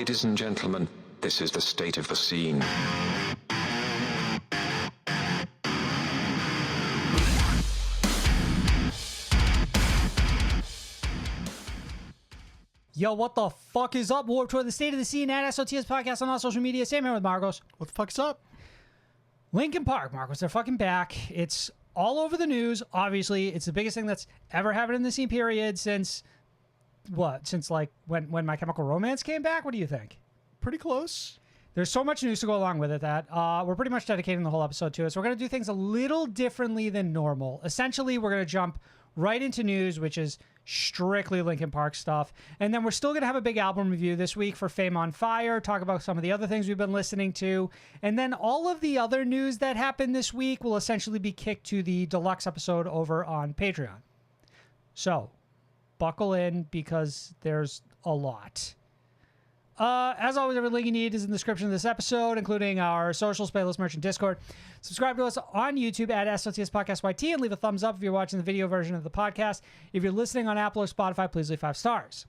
Ladies and gentlemen, this is the state of the scene. Yo, what the fuck is up? Warped Tour, the state of the scene at SOTS Podcast on all social media. Same here with Marcos. What the fuck's up? Linkin Park, Marcos, they're fucking back. It's all over the news. Obviously, it's the biggest thing that's ever happened in the scene period since, what? Since, like, when My Chemical Romance came back? What do you think? Pretty close. There's so much news to go along with it that we're pretty much dedicating the whole episode to it. So we're going to do things a little differently than normal. Essentially, we're going to jump right into news, which is strictly Linkin Park stuff. And then we're still going to have a big album review this week for Fame on Fire, talk about some of the other things we've been listening to. And then all of the other news that happened this week will essentially be kicked to the deluxe episode over on Patreon. So buckle in because there's a lot. As always, every link you need is in the description of this episode, including our socials, playlist, merch, and Discord. Subscribe to us on YouTube at SOTS Podcast YT and leave a thumbs up if you're watching the video version of the podcast. If you're listening on Apple or Spotify, please leave 5 stars.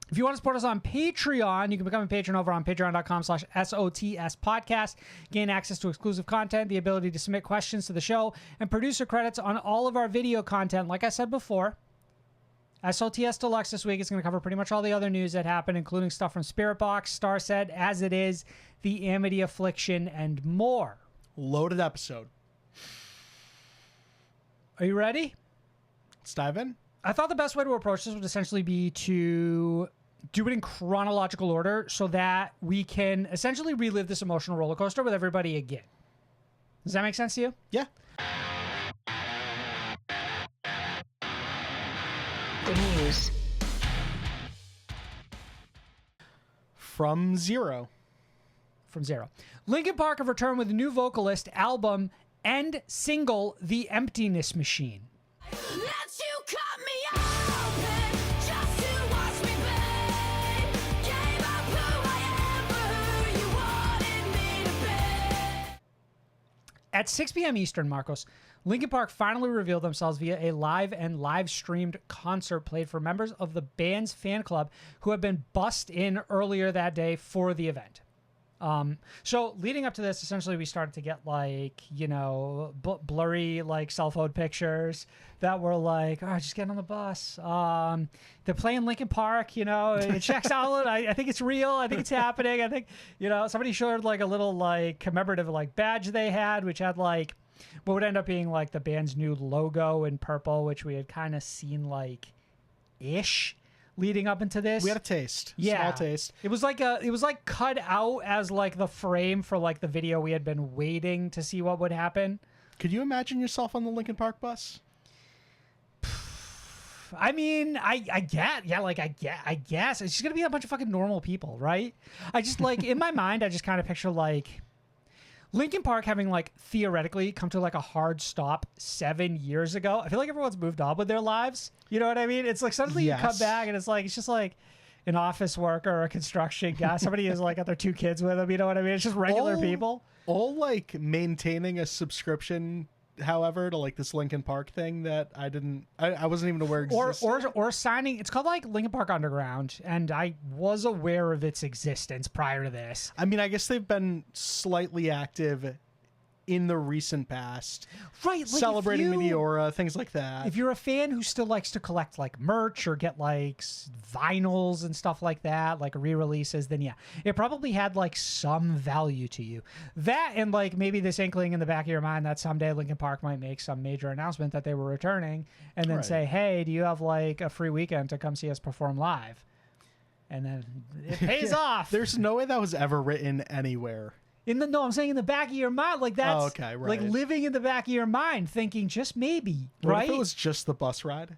If you want to support us on Patreon, you can become a patron over on patreon.com/SOTS podcast. Gain access to exclusive content, the ability to submit questions to the show, and producer credits on all of our video content. Like I said before, SOTS Deluxe this week is going to cover pretty much all the other news that happened, including stuff from Spiritbox, Starset, As It Is, The Amity Affliction, and more. Loaded episode. Are you ready? Let's dive in. I thought the best way to approach this would essentially be to do it in chronological order so that we can essentially relive this emotional roller coaster with everybody again. Does that make sense to you? Yeah. The news. From zero. Linkin Park have returned with a new vocalist, album, and single, The Emptiness Machine. Let you cut me open just to watch me burn. Gave up who I am for who you wanted me to be. At 6 p.m. Eastern, Marcos, Linkin Park finally revealed themselves via a live-streamed concert played for members of the band's fan club who had been bussed in earlier that day for the event. So leading up to this, essentially we started to get like, blurry like cell phone pictures that were like, oh, just get on the bus. They're playing Linkin Park, it checks out. I think it's real. I think it's happening. I think, somebody showed like a little like commemorative like badge they had, which had like what would end up being like the band's new logo in purple, which we had kind of seen like ish leading up into this. We had a taste. Yeah. Small taste. It was like cut out as like the frame for like the video we had been waiting to see what would happen. Could you imagine yourself on the Linkin Park bus? I mean, I guess it's just gonna be a bunch of fucking normal people, right? I just like in my mind, I just kind of picture like Linkin Park having like theoretically come to like a hard stop 7 years ago. I feel like everyone's moved on with their lives. You know what I mean? It's like suddenly you come back and it's just like an office worker or a construction guy. Somebody has like got their 2 kids with them. You know what I mean? It's just regular people. All like maintaining a subscription, however, to like this Linkin Park thing that I wasn't even aware existed. Or signing. It's called like Linkin Park Underground, and I was aware of its existence prior to this. I mean, I guess they've been slightly active in the recent past, right? Like celebrating Meteora, things like that. If you're a fan who still likes to collect like merch or get like vinyls and stuff like that, like re-releases, then yeah, it probably had like some value to you. That and like maybe this inkling in the back of your mind that someday Linkin Park might make some major announcement that they were returning, and then say, "Hey, do you have like a free weekend to come see us perform live?" And then it pays off. There's no way that was ever written anywhere. I'm saying in the back of your mind, like that's okay, right. Like living in the back of your mind, thinking just maybe, What right? if it was just the bus ride,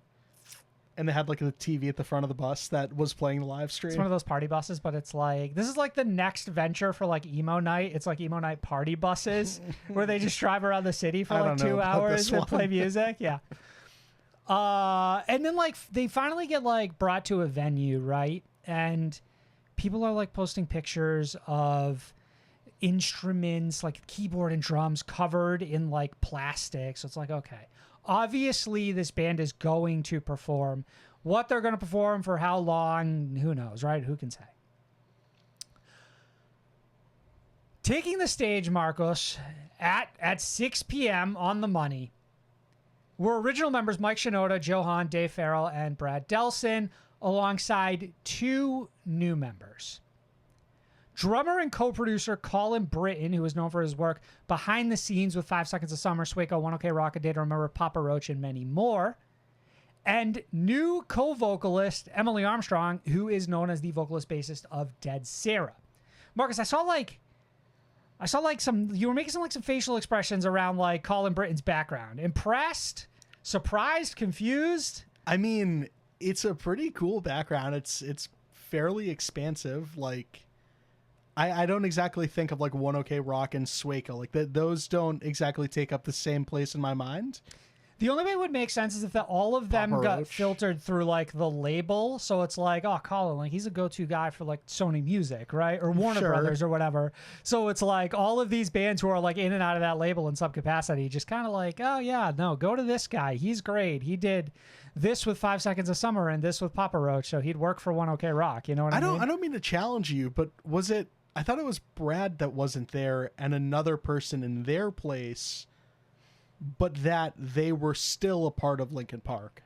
and they had like a TV at the front of the bus that was playing the live stream? It's one of those party buses, but it's like this is like the next venture for like emo night. It's like emo night party buses where they just drive around the city for like 2 hours and play music. Yeah. And then like they finally get like brought to a venue, right? And people are like posting pictures of instruments like keyboard and drums covered in like plastic. So it's like, okay, obviously this band is going to perform. What they're going to perform for how long, who knows, right? Who can say? Taking the stage, Marcos, at 6 p.m. on the money, were original members Mike Shinoda, Joe Hahn, Dave Farrell, and Brad Delson, alongside 2 new members. Drummer and co-producer Colin Britton, who is known for his work behind the scenes with 5 Seconds of Summer, Swaco, 1OK Rock, A Day to Remember, Papa Roach, and many more. And new co-vocalist Emily Armstrong, who is known as the vocalist bassist of Dead Sarah. Marcus, I saw you were making some facial expressions around like Colin Britton's background. Impressed? Surprised? Confused? I mean, it's a pretty cool background. It's fairly expansive. Like, I don't exactly think of like 1OK Rock and Swaco. Like those don't exactly take up the same place in my mind. The only way it would make sense is if all of them Papa got Roach. filtered through like the label. So it's like, oh, Colin, like he's a go-to guy for like Sony Music, right? Or Warner Sure. Brothers or whatever. So it's like all of these bands who are like in and out of that label in some capacity, just kind of like, oh yeah, no, go to this guy. He's great. He did this with 5 Seconds of Summer and this with Papa Roach. So he'd work for 1OK Rock. You know what I mean? I don't mean to challenge you, but was it? I thought it was Brad that wasn't there and another person in their place, but that they were still a part of Linkin Park.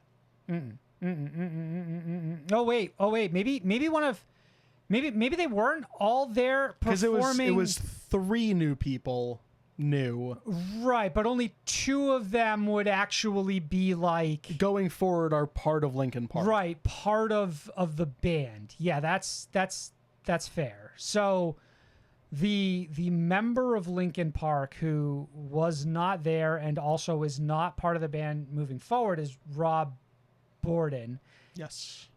Oh wait. Maybe they weren't all there Because performing. it was 3 new people new. Right, but only 2 of them would actually be like Going forward are part of Linkin Park. right, part of the band. Yeah, that's fair. So the member of Linkin Park who was not there and also is not part of the band moving forward is Rob Borden. Yes.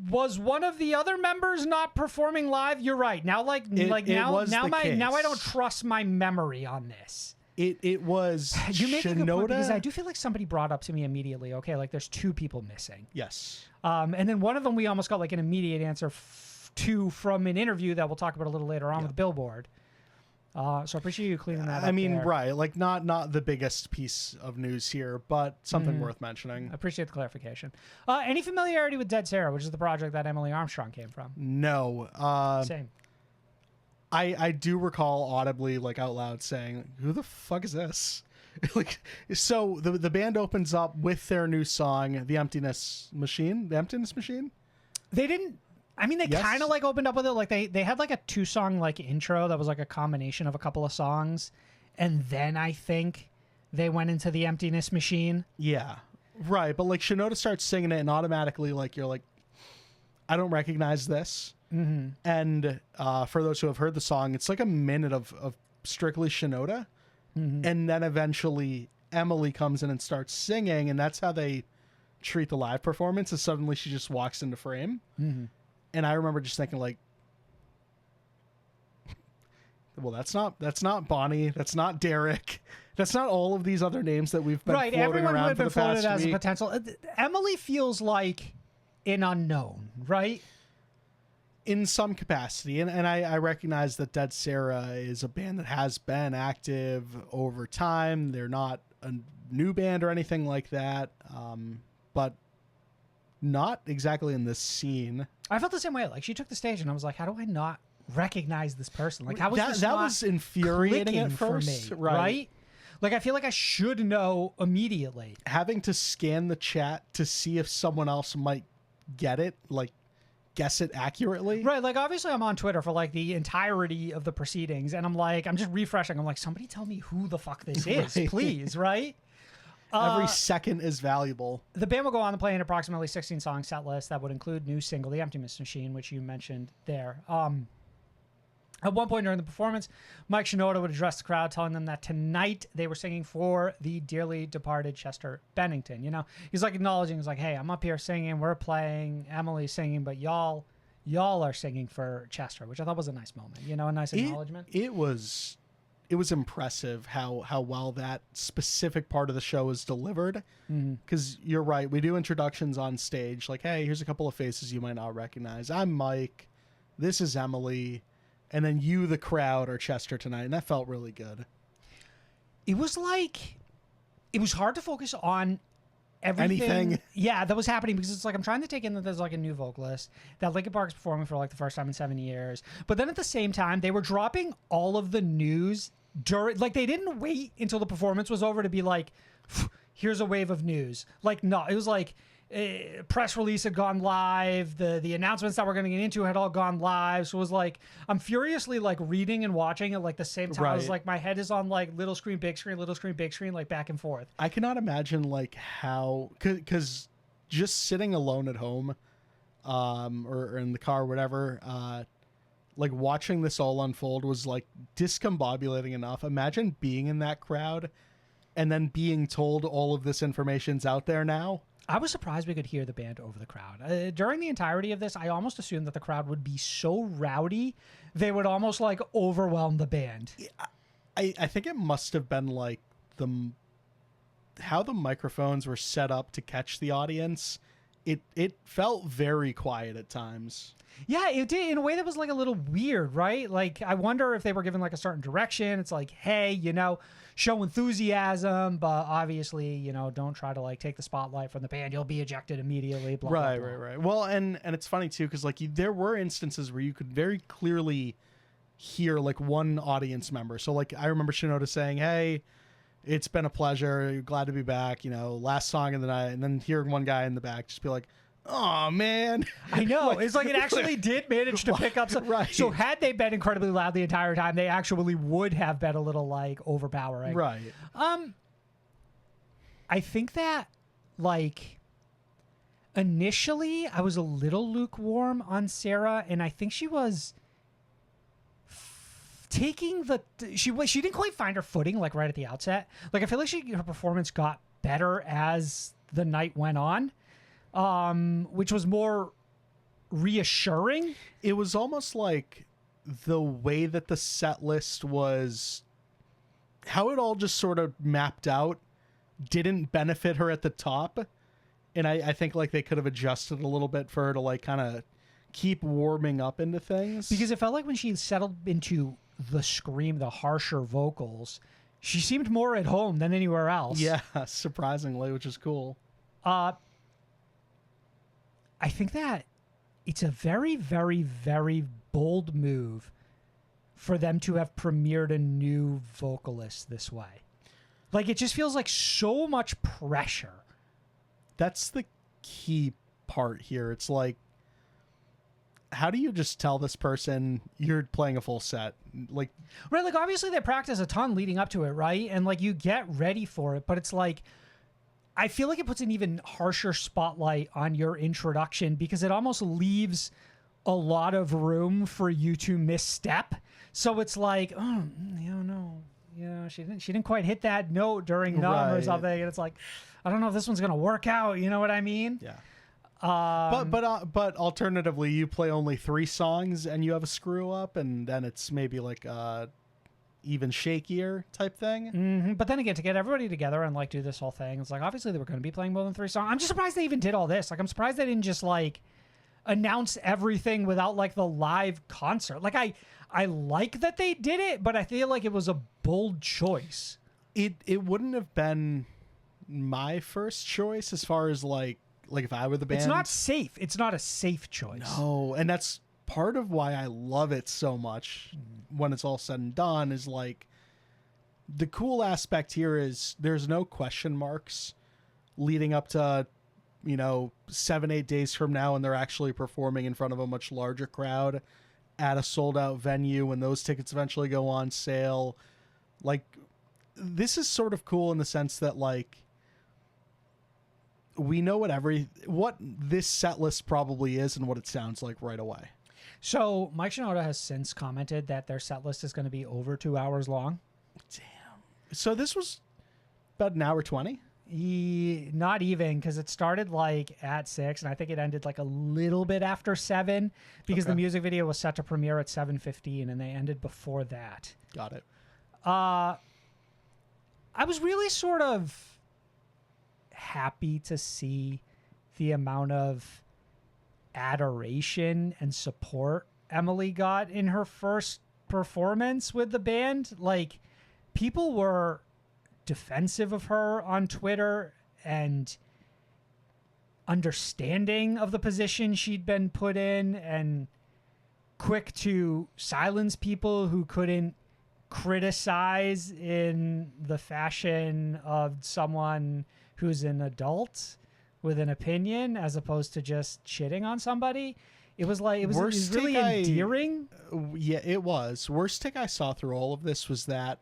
Was one of the other members not performing live? You're right. Now was the case. now I don't trust my memory on this. It was You make a good point because I Shinoda. do feel like somebody brought up to me immediately, okay, like there's 2 people missing. Yes. And then one of them we almost got like an immediate answer to from an interview that we'll talk about a little later on with Billboard. So I appreciate you cleaning that up. I mean, there. right, like not the biggest piece of news here, but something worth mentioning. I appreciate the clarification. Any familiarity with Dead Sarah, which is the project that Emily Armstrong came from? No. Same. I do recall audibly, like out loud, saying, "Who the fuck is this?" Like, so the band opens up with their new song, "The Emptiness Machine." The Emptiness Machine. They didn't. I mean, they Yes. kind of like opened up with it. Like they had like a 2-song like intro that was like a combination of a couple of songs, and then I think they went into the Emptiness Machine. Yeah, right. But like Shinoda starts singing it, and automatically, like you're like, I don't recognize this. Mm-hmm. And for those who have heard the song, it's like a minute of strictly Shinoda, and then eventually Emily comes in and starts singing, and that's how they treat the live performance. Is suddenly she just walks into frame. And I remember just thinking, like, well, that's not Bonnie, that's not Derek, that's not all of these other names that we've been Right, floating everyone who around had for been the floated past as a week. potential. Emily feels like an unknown, right? In some capacity, and I recognize that Dead Sarah is a band that has been active over time. They're not a new band or anything like that, but not exactly in this scene. I felt the same way. Like she took the stage, and I was like, "How do I not recognize this person? Like, how was this that not was infuriating clicking at first, for me? right? Like, I feel like I should know immediately. Having to scan the chat to see if someone else might get it, like guess it accurately. Right, like obviously I'm on Twitter for like the entirety of the proceedings, and I'm just refreshing. I'm like, somebody tell me who the fuck this is, Right. please, right? Every second is valuable. The band will go on to play an approximately 16-song set list that would include new single "The Emptiness Machine," which you mentioned there. At one point during the performance, Mike Shinoda would address the crowd, telling them that tonight they were singing for the dearly departed Chester Bennington. You know, he's like acknowledging, he's like, "Hey, I'm up here singing, we're playing, Emily's singing, but y'all are singing for Chester," which I thought was a nice moment. You know, a nice acknowledgement. It was impressive how well that specific part of the show is delivered. Because you're right, we do introductions on stage, like, hey, here's a couple of faces you might not recognize. I'm Mike. This is Emily. And then you, the crowd, are Chester tonight. And that felt really good. It was hard to focus on everything. Anything. Yeah, that was happening because it's like I'm trying to take in that there's like a new vocalist, that Linkin Park's performing for like the first time in 7 years. But then at the same time, they were dropping all of the news during, like they didn't wait until the performance was over to be like, here's a wave of news. Like, no, it was like press release had gone live. The announcements that we're going to get into had all gone live. So it was like, I'm furiously like reading and watching at like the same time. I was Right. like, my head is on like little screen, big screen, little screen, big screen, like back and forth. I cannot imagine like how, because just sitting alone at home, or in the car, or whatever, like watching this all unfold was like discombobulating enough. Imagine being in that crowd and then being told all of this information's out there now. I was surprised we could hear the band over the crowd. During the entirety of this, I almost assumed that the crowd would be so rowdy, they would almost like overwhelm the band. I think it must have been like how the microphones were set up to catch the audience. It felt very quiet at times. Yeah, it did in a way that was like a little weird, right? Like, I wonder if they were given like a certain direction. It's like, hey, you know, show enthusiasm, but obviously, you know, don't try to like take the spotlight from the band. You'll be ejected immediately. Blah, Right, blah, blah. right. Well, and it's funny too because like there were instances where you could very clearly hear like one audience member. So like I remember Shinoda saying, "Hey, it's been a pleasure. Glad to be back. You know, last song of the night," and then hearing one guy in the back just be like, "Oh man." I know. It's like it actually did manage to pick up some. Right. So had they been incredibly loud the entire time, they actually would have been a little like overpowering. Right. I think that like initially I was a little lukewarm on Sarah, and I think she was taking she didn't quite find her footing like right at the outset. Like I feel like her performance got better as the night went on, which was more reassuring. It was almost like the way that the set list was, how it all just sort of mapped out didn't benefit her at the top. And I think like they could have adjusted a little bit for her to like kind of keep warming up into things. Because it felt like when she settled into the scream, the harsher vocals, she seemed more at home than anywhere else. Yeah, surprisingly, which is cool. I think that it's a very, very, very bold move for them to have premiered a new vocalist this way. Like, it just feels like so much pressure. That's the key part here. It's like, how do you just tell this person you're playing a full set? Like, Right, like, obviously they practice a ton leading up to it, right? And, like, you get ready for it, but it's like, I feel like it puts an even harsher spotlight on your introduction because it almost leaves a lot of room for you to misstep. So it's like, oh, you know, she didn't quite hit that note during numb or Right. something, and it's like, I don't know if this one's gonna work out. You know what I mean? yeah. But alternatively, you play only 3 songs and you have a screw up, and then it's maybe like even shakier type thing. Mm-hmm. But then again, to get everybody together and like do this whole thing, it's like obviously they were going to be playing more than 3 songs. I'm just surprised they even did all this. Like, I'm surprised they didn't just like announce everything without like the live concert. Like, I like that they did it, but I feel like it was a bold choice. It wouldn't have been my first choice as far as like if I were the band. It's not safe. It's not a safe choice. No, and that's part of why I love it so much when it's all said and done, is like the cool aspect here is there's no question marks leading up to, 7-8 days from now, and they're actually performing in front of a much larger crowd at a sold out venue when those tickets eventually go on sale. Like, this is sort of cool in the sense that like we know what this set list probably is and what it sounds like right away. So Mike Shinoda has since commented that their set list is going to be over 2 hours long. Damn. So this was about an hour 20? Not even, because it started like at 6 and I think it ended like a little bit after 7 because Okay. the music video was set to premiere at 7:15 and they ended before that. Got it. I was really sort of happy to see the amount of adoration and support Emily got in her first performance with the band. Like, people were defensive of her on Twitter, and understanding of the position she'd been put in and quick to silence people who couldn't criticize in the fashion of someone who's an adult with an opinion as opposed to just shitting on somebody. It was really endearing. Yeah, it was. Worst take I saw through all of this was that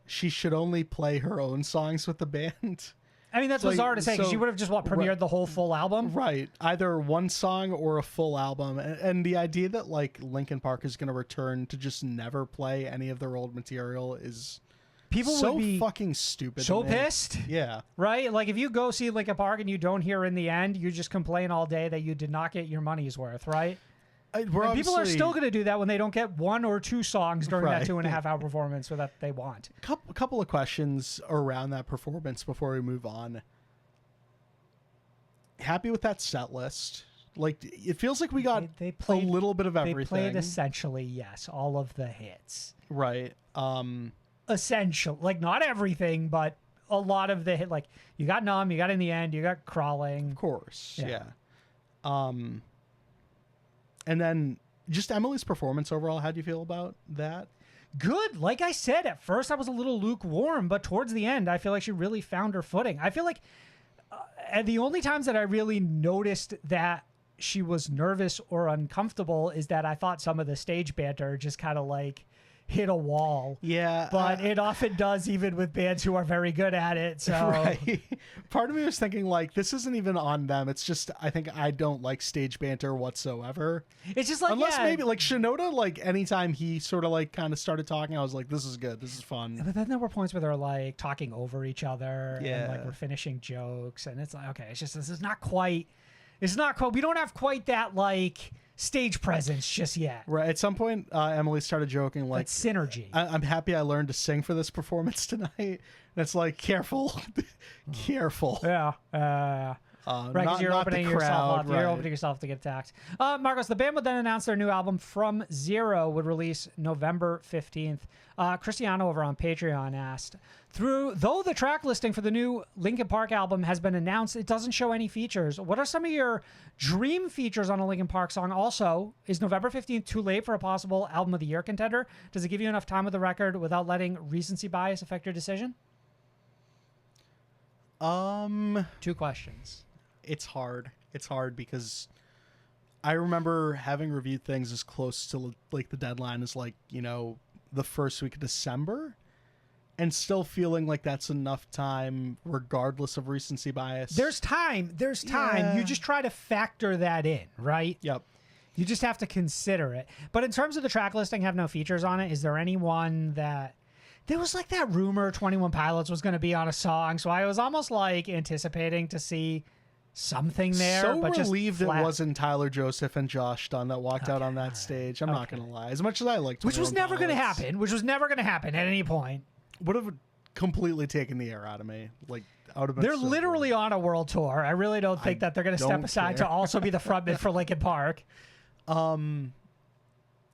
she should only play her own songs with the band. I mean, that's bizarre to say because she would have just premiered the whole full album. Right. Either one song or a full album. And the idea that like Linkin Park is going to return to just never play any of their old material is People so would be fucking stupid. so to me. pissed. Yeah. Right? Like if you go see Linkin Park and you don't hear in the end, you just complain all day that you did not get your money's worth, right? And people are still going to do that when they don't get one or two songs during that 2.5 hour performance that they want. A couple of questions around that performance before we move on. Happy with that set list? Like, it feels like we got They played, a little bit of everything. They played essentially, yes, all of the hits. Right. Essential. Like, not everything, but a lot of the hit. Like, you got Numb, you got In the End, you got Crawling. Of course, yeah. And then just Emily's performance overall, how do you feel about that? Good. Like I said, at first I was a little lukewarm, but towards the end, I feel like she really found her footing. I feel like and the only times that I really noticed that she was nervous or uncomfortable is that I thought some of the stage banter just kind of like hit a wall. Yeah. But it often does, even with bands who are very good at it. So right. Part of me was thinking like, this isn't even on them. It's just, I think I don't like stage banter whatsoever. It's just like, unless maybe like Shinoda, like anytime he sort of like kind of started talking, I was like, this is good. This is fun. But then there were points where they're like talking over each other and Yeah. like we're finishing jokes. And it's like, okay, it's just, this is not quite, we don't have quite that like stage presence just yet. Right. At some point, Emily started joking like, That synergy. I'm happy I learned to sing for this performance tonight. And it's like, careful, careful. Yeah. Right, because you're opening yourself up. Right. You're opening yourself to get attacked. Marcos, the band would then announce their new album From Zero would release November 15th. Cristiano over on Patreon asked, though the track listing for the new Linkin Park album has been announced, it doesn't show any features. What are some of your dream features on a Linkin Park song? Also, is November 15th too late for a possible Album of the Year contender? Does it give you enough time with the record without letting recency bias affect your decision? Two questions. It's hard. It's hard because I remember having reviewed things as close to like the deadline as like, you know, the first week of December and still feeling like that's enough time regardless of recency bias. There's time. Yeah. You just try to factor that in, right? Yep. You just have to consider it. But in terms of the track listing, have no features on it. Is there anyone that... There was like that rumor 21 Pilots was going to be on a song, so I was almost like anticipating to see something there. So but relieved just it wasn't Tyler Joseph and Josh Dunn that walked out on that stage. I'm not going to lie. As much as I liked Which was 21 never going to Pilots, happen. Which was never going to happen at any point. would have completely taken the air out of me. Like, I would have been They're so literally on a world tour. I really don't think that they're going to step don't aside care. to also be the frontman for Linkin Park. And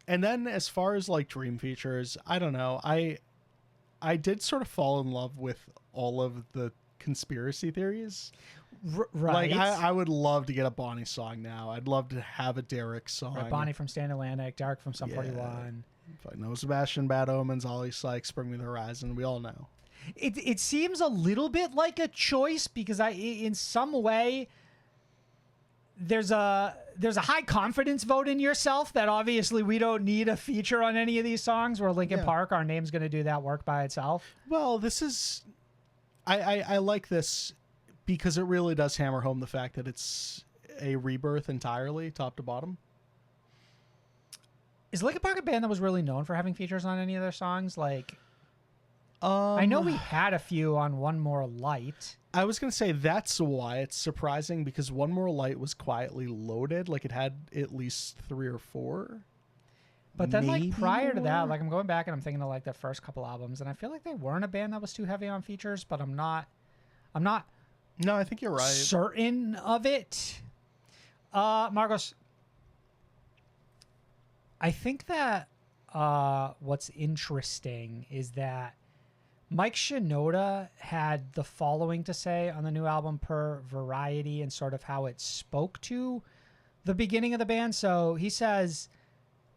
then as far as like dream features, I don't know. I did sort of fall in love with all of the conspiracy theories. Right. Like I would love to get a Bonnie song now. I'd love to have a Derek song. Right, Bonnie from Stand Atlantic, Dark from Sum 41. If I know Sebastian, Bad Omens, Ollie Sykes, Bring Me the Horizon. We all know. It seems a little bit like a choice because in some way there's a high confidence vote in yourself that obviously we don't need a feature on any of these songs, where Linkin Park, our name's going to do that work by itself. Well, this is I like this because it really does hammer home the fact that it's a rebirth entirely, top to bottom. Is Linkin Park a band that was really known for having features on any of their songs? Like, I know we had a few on One More Light. I was going to say that's why it's surprising, because One More Light was quietly loaded. Like, it had at least 3 or 4. But then, Maybe like, prior to that, more? like, I'm going back and I'm thinking of, like, their first couple albums, and I feel like they weren't a band that was too heavy on features, but I'm not No, I think you're right. certain of it. Marcos, I think that what's interesting is that Mike Shinoda had the following to say on the new album per Variety and sort of how it spoke to the beginning of the band. So he says,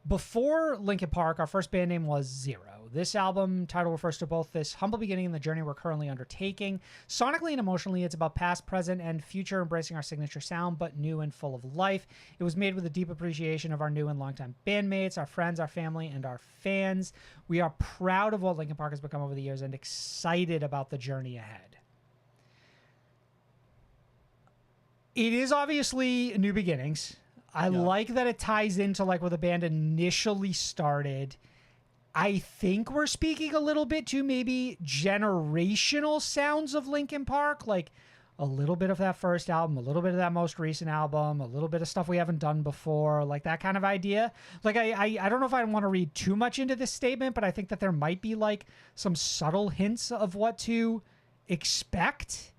before Linkin Park, our first band name was Zero. This album title refers to both this humble beginning and the journey we're currently undertaking. Sonically and emotionally, it's about past, present, and future embracing our signature sound, but new and full of life. It was made with a deep appreciation of our new and longtime bandmates, our friends, our family, and our fans. We are proud of what Linkin Park has become over the years and excited about the journey ahead. It is obviously new beginnings. I like that it ties into like where the band initially started. I think we're speaking a little bit to maybe generational sounds of Linkin Park, like a little bit of that first album, a little bit of that most recent album, a little bit of stuff we haven't done before, like that kind of idea. Like I don't know if I want to read too much into this statement, but I think that there might be like some subtle hints of what to expect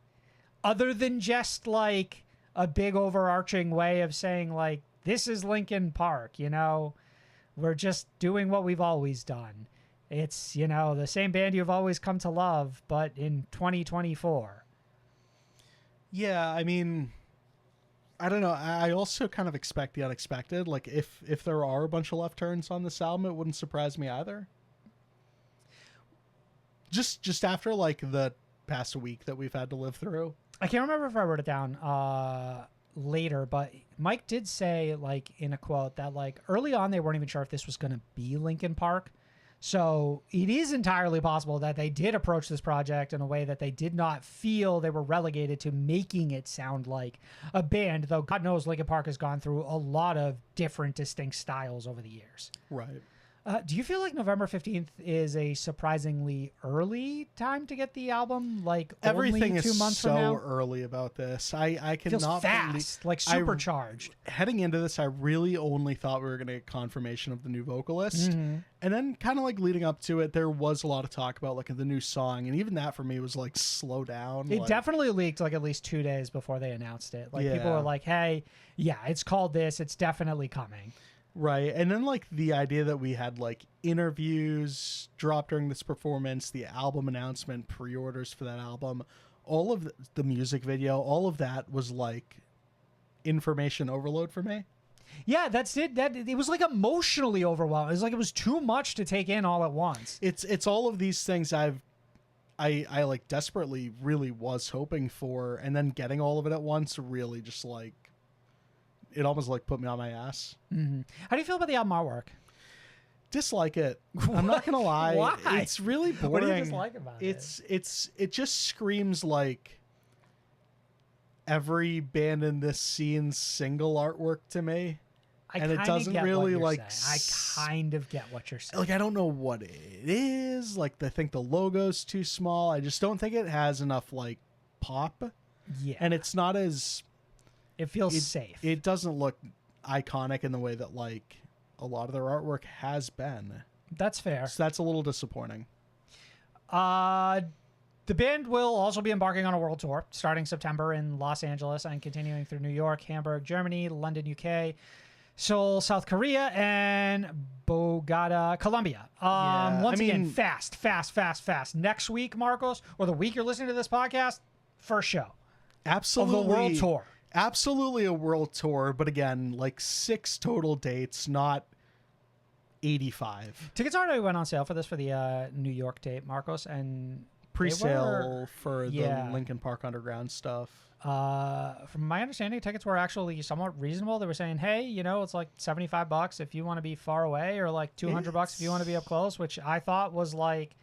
other than just like a big overarching way of saying like, this is Linkin Park, you know? We're just doing what we've always done. It's, you know, the same band you've always come to love, but in 2024. Yeah, I mean, I don't know. I also kind of expect the unexpected. Like, if there are a bunch of left turns on this album, it wouldn't surprise me either. Just after, like, the past week that we've had to live through. I can't remember if I wrote it down later, but Mike did say, like, in a quote that, like, early on they weren't even sure if this was going to be Linkin Park. So it is entirely possible that they did approach this project in a way that they did not feel they were relegated to making it sound like a band, though God knows Linkin Park has gone through a lot of different distinct styles over the years. Right. Do you feel like November 15th is a surprisingly early time to get the album? Like Everything only 2 is months from so now? early about this. I Feels cannot fast, like supercharged. Heading into this, I really only thought we were going to get confirmation of the new vocalist. Mm-hmm. And then kind of like leading up to it, there was a lot of talk about like the new song. And even that for me was like, slow down. It like, definitely leaked like at least 2 days before they announced it. Like people Yeah. were like, hey, yeah, it's called this. It's definitely coming. Right. And then like the idea that we had like interviews drop during this performance, the album announcement, pre-orders for that album, all of the music video, all of that was like information overload for me. Yeah, that's it. That it was like emotionally overwhelming. It was like it was too much to take in all at once. It's all of these things I like desperately really was hoping for, and then getting all of it at once really just like it almost like put me on my ass. Mm-hmm. How do you feel about the album artwork? Dislike it. I'm not gonna lie. Why? It's really boring. What do you dislike about it? It just screams like every band in this scene's single artwork to me. And it doesn't really like I kind of get what you're saying. Like I don't know what it is. Like I think the logo's too small. I just don't think it has enough like pop. Yeah. And it's not as it feels safe. It doesn't look iconic in the way that like a lot of their artwork has been. That's fair. So that's a little disappointing. The band will also be embarking on a world tour starting September in Los Angeles and continuing through New York, Hamburg, Germany, London, UK, Seoul, South Korea, and Bogota, Colombia. Once again, fast. Next week, Marcos, or the week you're listening to this podcast, first show. Absolutely. Of the world tour. Absolutely a world tour, but again, like 6 total dates, not 85. Tickets already went on sale for this for the New York date, Marcos, and Pre-sale for the Linkin Park Underground stuff. From my understanding, tickets were actually somewhat reasonable. They were saying, hey, you know, it's like $75 if you want to be far away, or like $200 if you want to be up close, which I thought was like,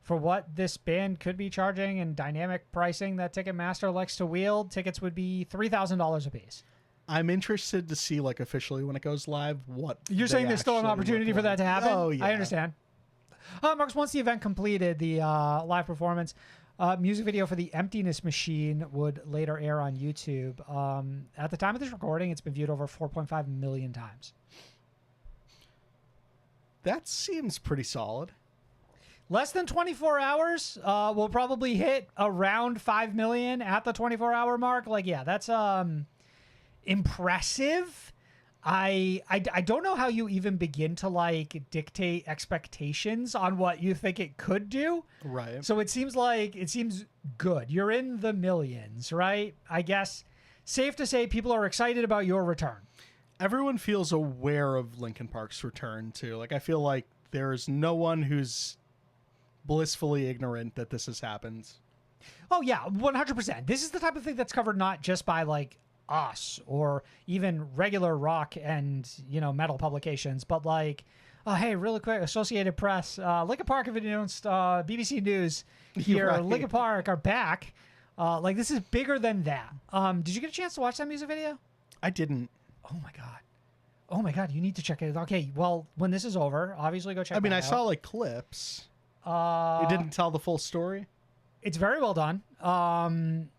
for what this band could be charging and dynamic pricing that Ticketmaster likes to wield, tickets would be $3,000 a piece. I'm interested to see, like, officially when it goes live, what you're saying there's still an opportunity for that to happen? Oh, yeah. I understand. Marcus, once the event completed, the live performance, music video for the Emptiness Machine would later air on YouTube. At the time of this recording, it's been viewed over 4.5 million times. That seems pretty solid. Less than 24 hours, we'll probably hit around 5 million at the 24-hour mark. Like, yeah, that's impressive. I don't know how you even begin to like dictate expectations on what you think it could do. Right. So it seems good. You're in the millions, right? I guess safe to say people are excited about your return. Everyone feels aware of Linkin Park's return too. Like I feel like there's no one who's blissfully ignorant that this has happened. Oh yeah, 100%. This is the type of thing that's covered not just by like us or even regular rock and metal publications, but like, oh hey, really quick, Associated Press, Linkin Park have announced, BBC News here, Right. Linkin Park are back. Like this is bigger than that. Did you get a chance to watch that music video? I didn't. Oh my god, you need to check it. Okay, well, when this is over, obviously go check I mean, that I out. saw like clips. It didn't tell the full story. It's very well done.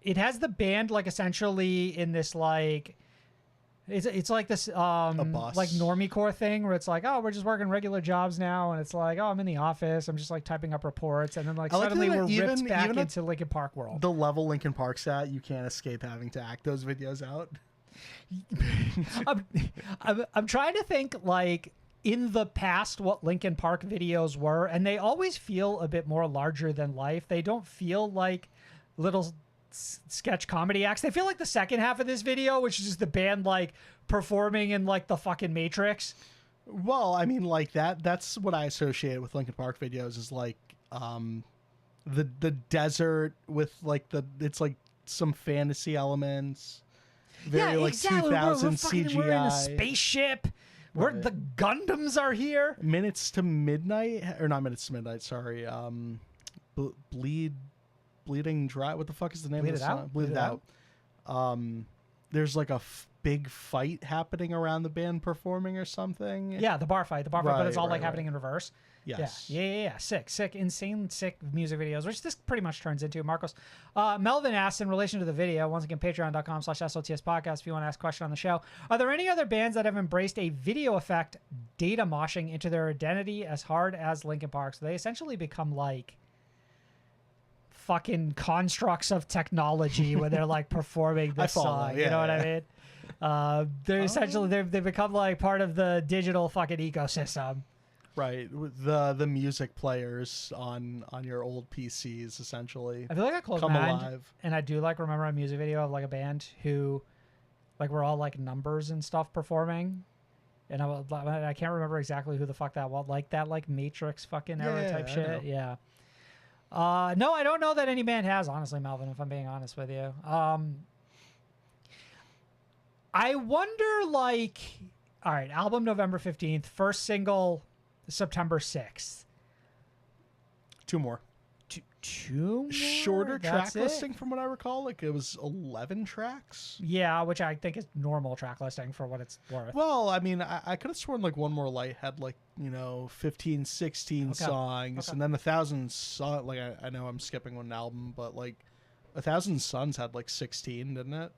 It has the band like essentially in this like it's like this bus. like normie core thing where it's like, oh, we're just working regular jobs now, and it's like, oh, I'm in the office, I'm just like typing up reports, and then like I like suddenly that we're ripped even back at into Linkin Park world. The level Linkin Park's at, you can't escape having to act those videos out. I'm trying to think like in the past what Linkin Park videos were, and they always feel a bit more larger than life. They don't feel like little sketch comedy acts. They feel like the second half of this video, which is just the band like performing in like the fucking Matrix. Well, I mean, like that's what I associate with Linkin Park videos is like the desert with like it's like some fantasy elements. Very like exactly. 2000 we're CGI. We're in a spaceship. Where the Gundams are here. Minutes to Midnight, or not Minutes to Midnight, sorry. Bleeding Dry. What the fuck is the name Bleed of the It song? Out? Bleed It Out. There's like a big fight happening around the band performing or something. Yeah, the bar fight, but it's all like Right. happening in reverse. Yes. Yeah. Sick, insane, sick music videos, which this pretty much turns into. Marcos, Melvin asked in relation to the video, once again, patreon.com/SOTS podcast if you want to ask a question on the show. Are there any other bands that have embraced a video effect data moshing into their identity as hard as Linkin Park? So they essentially become like fucking constructs of technology when they're like performing this song. You know what I mean? They're essentially, they've become like part of the digital fucking ecosystem. Right. With the music players on your old PCs, essentially. I feel like I closed Come my mind, alive. and I do like remember a music video of like a band who, like, were all like numbers and stuff performing, and I can't remember exactly who the fuck that was. Like that like Matrix fucking era type I shit. know. Yeah. No, I don't know that any band has, honestly, Melvin. If I'm being honest with you, I wonder like, all right, album November 15th, first single September 6th. Two more. Two more? Shorter That's track it? listing from what I recall. Like it was 11 tracks. Yeah, which I think is normal track listing for what it's worth. Well, I mean, I could have sworn like One More Light had like, 15, 16 songs, Okay. and then 1,000 Suns, like I know I'm skipping one album, but like 1,000 Suns had like 16, didn't it?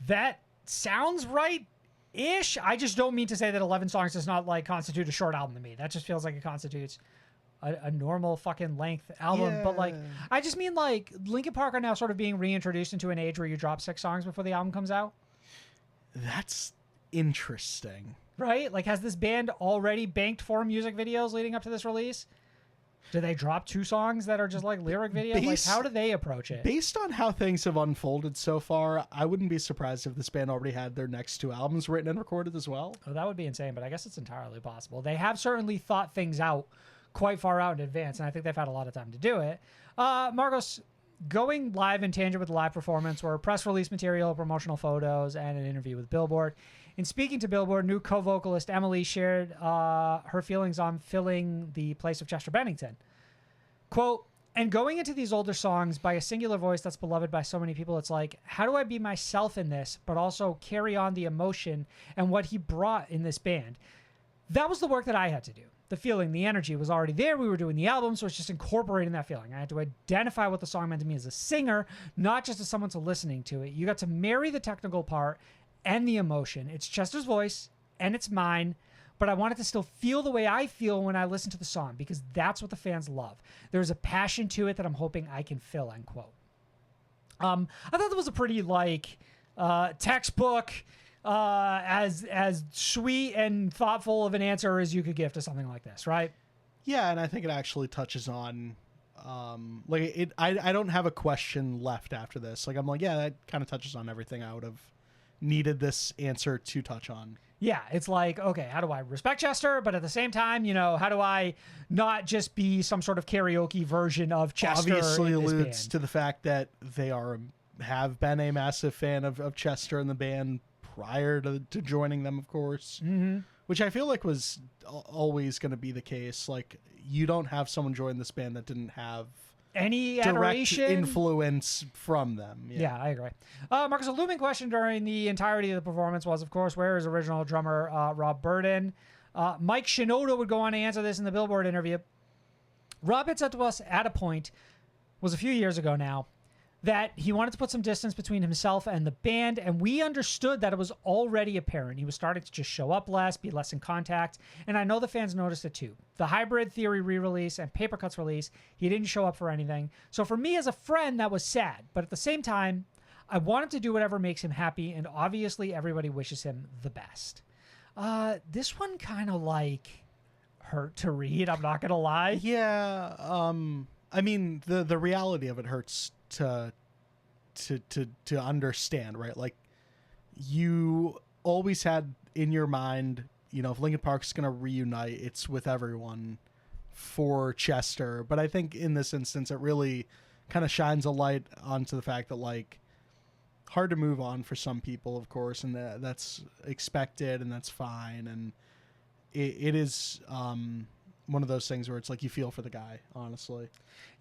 That sounds right-ish. I just don't mean to say that 11 songs does not like constitute a short album to me. That just feels like it constitutes a normal fucking length album. But like, Yeah. I just mean like Linkin Park are now sort of being reintroduced into an age where you drop 6 songs before the album comes out. That's interesting. Right? Like, has this band already banked 4 music videos leading up to this release? Do they drop 2 songs that are just like lyric videos? Like, how do they approach it? Based on how things have unfolded so far, I wouldn't be surprised if this band already had their next 2 albums written and recorded as well. Oh, that would be insane, but I guess it's entirely possible. They have certainly thought things out quite far out in advance, and I think they've had a lot of time to do it. Marcos, going live in tangent with the live performance were press release material, promotional photos, and an interview with Billboard. In speaking to Billboard, new co-vocalist Emily shared her feelings on filling the place of Chester Bennington. Quote, and going into these older songs by a singular voice that's beloved by so many people, it's like, how do I be myself in this, but also carry on the emotion and what he brought in this band? That was the work that I had to do. The feeling, the energy was already there. We were doing the album, so it's just incorporating that feeling. I had to identify what the song meant to me as a singer, not just as someone to listening to it. You got to marry the technical part and the emotion. It's Chester's voice, and it's mine, but I wanted to still feel the way I feel when I listen to the song, because that's what the fans love. There's a passion to it that I'm hoping I can fill, end quote. I thought that was a pretty, like, textbook, as sweet and thoughtful of an answer as you could give to something like this, right? Yeah, and I think it actually touches on, like it. I don't have a question left after this. Like I'm like, yeah, that kind of touches on everything I would have needed this answer to touch on. Yeah, it's like, okay, how do I respect Chester, but at the same time, you know, how do I not just be some sort of karaoke version of Chester? Obviously in this alludes band? to the fact that they have been a massive fan of Chester and the band prior to joining them, of course. Mm-hmm. Which I feel like was always going to be the case. Like, you don't have someone join this band that didn't have Any direct adoration? influence from them. Yeah, I agree. Marcus, a looming question during the entirety of the performance was, of course, where is original drummer Rob Burden? Mike Shinoda would go on to answer this in the Billboard interview. Rob had said to us at a point, was a few years ago now, that he wanted to put some distance between himself and the band, and we understood that it was already apparent. He was starting to just show up less, be less in contact, and I know the fans noticed it too. The Hybrid Theory re-release and Paper Cuts release, he didn't show up for anything. So for me as a friend, that was sad, but at the same time, I want him to do whatever makes him happy, and obviously everybody wishes him the best. This one kind of like hurt to read, I'm not gonna lie. Yeah. I mean, the reality of it hurts to understand, right? Like, you always had in your mind, you know, if Linkin Park's going to reunite, it's with everyone for Chester. But I think in this instance, it really kind of shines a light onto the fact that, like, hard to move on for some people, of course, and that's expected and that's fine. And it is one of those things where it's like you feel for the guy, honestly.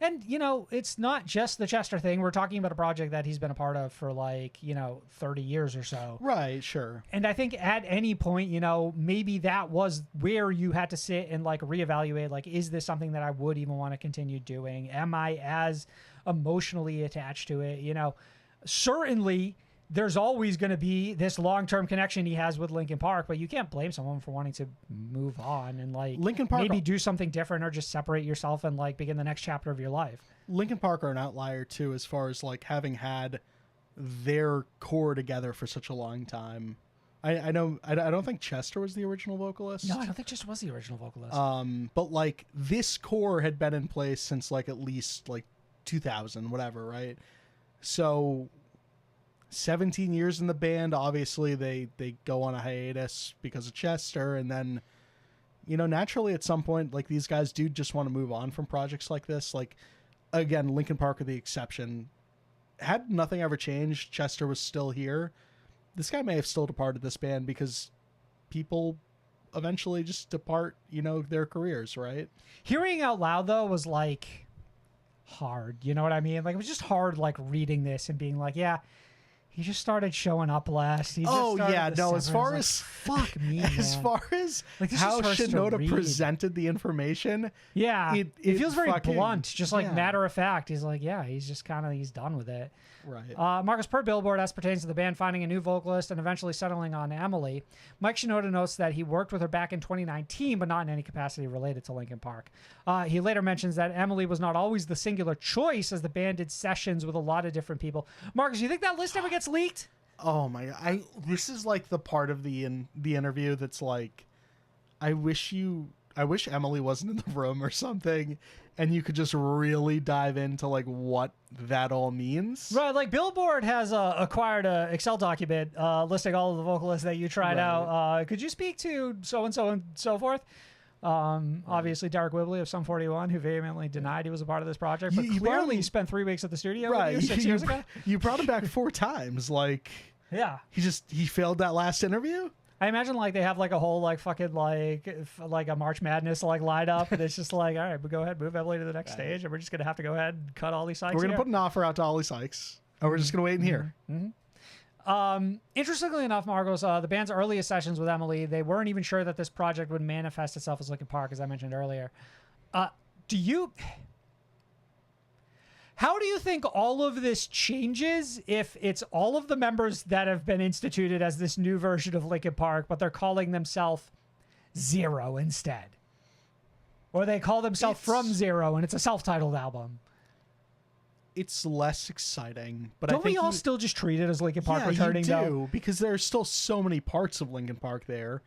And, you know, it's not just the Chester thing. We're talking about a project that he's been a part of for, like, you know, 30 years or so. Right, sure. And I think at any point, you know, maybe that was where you had to sit and, like, reevaluate, like, is this something that I would even want to continue doing? Am I as emotionally attached to it? You know, certainly there's always going to be this long-term connection he has with Linkin Park, but you can't blame someone for wanting to move on and, like, Linkin Park maybe do something different or just separate yourself and, like, begin the next chapter of your life. Linkin Park are an outlier too, as far as like having had their core together for such a long time. I don't think Chester was the original vocalist. No, I don't think Chester was the original vocalist. But like this core had been in place since like at least like 2000, whatever, right? So 17 years in the band. Obviously they go on a hiatus because of Chester, and then, you know, naturally at some point, like, these guys do just want to move on from projects like this. Like, again, Linkin Park are the exception. Had nothing ever changed, Chester was still here, this guy may have still departed this band because people eventually just depart, you know, their careers, right? Hearing out loud, though, was, like, hard. You know what I mean? Like, it was just hard, like, reading this and being like, yeah, he just started showing up less. He just started the as far severance. as Fuck me, as man. far as Like, this how just hurts to Shinoda read. presented the information, Yeah, it feels very fucking- blunt, just like yeah. matter of fact. He's like, yeah, he's just kind of, he's done with it. right? Marcus, per Billboard, as pertains to the band finding a new vocalist and eventually settling on Emily, Mike Shinoda notes that he worked with her back in 2019, but not in any capacity related to Linkin Park. He later mentions that Emily was not always the singular choice, as the band did sessions with a lot of different people. Marcus, you think that list ever gets leaked? Oh my god! This is like the part of the interview that's like, I wish Emily wasn't in the room or something, and you could just really dive into like what that all means. Right, like Billboard has acquired a Excel document listing all of the vocalists that you tried Right. out. Could you speak to so-and-so and so forth? Obviously Derek Whibley of Sum 41, who vehemently denied he was a part of this project, but You brought clearly him- spent 3 weeks at the studio Right? with you 6 years ago. You brought him back 4 times. Like, Yeah. he failed that last interview. I imagine like they have like a whole like fucking like a March Madness like lined up, and it's just like, all right, but go ahead, move Emily to the next stage, and we're just gonna have to go ahead and cut all these sites. We're gonna here. put an offer out to Ollie Sykes, and we're just gonna wait in here. Interestingly enough, Marcos, the band's earliest sessions with Emily, they weren't even sure that this project would manifest itself as Linkin Park, as I mentioned earlier. How do you think all of this changes if it's all of the members that have been instituted as this new version of Linkin Park, but they're calling themselves Zero instead? Or they call themselves From Zero and it's a self-titled album? it's less exciting. But I Don't think we all still just treat it as Linkin Park returning, you do, though? because there's still so many parts of Linkin Park there.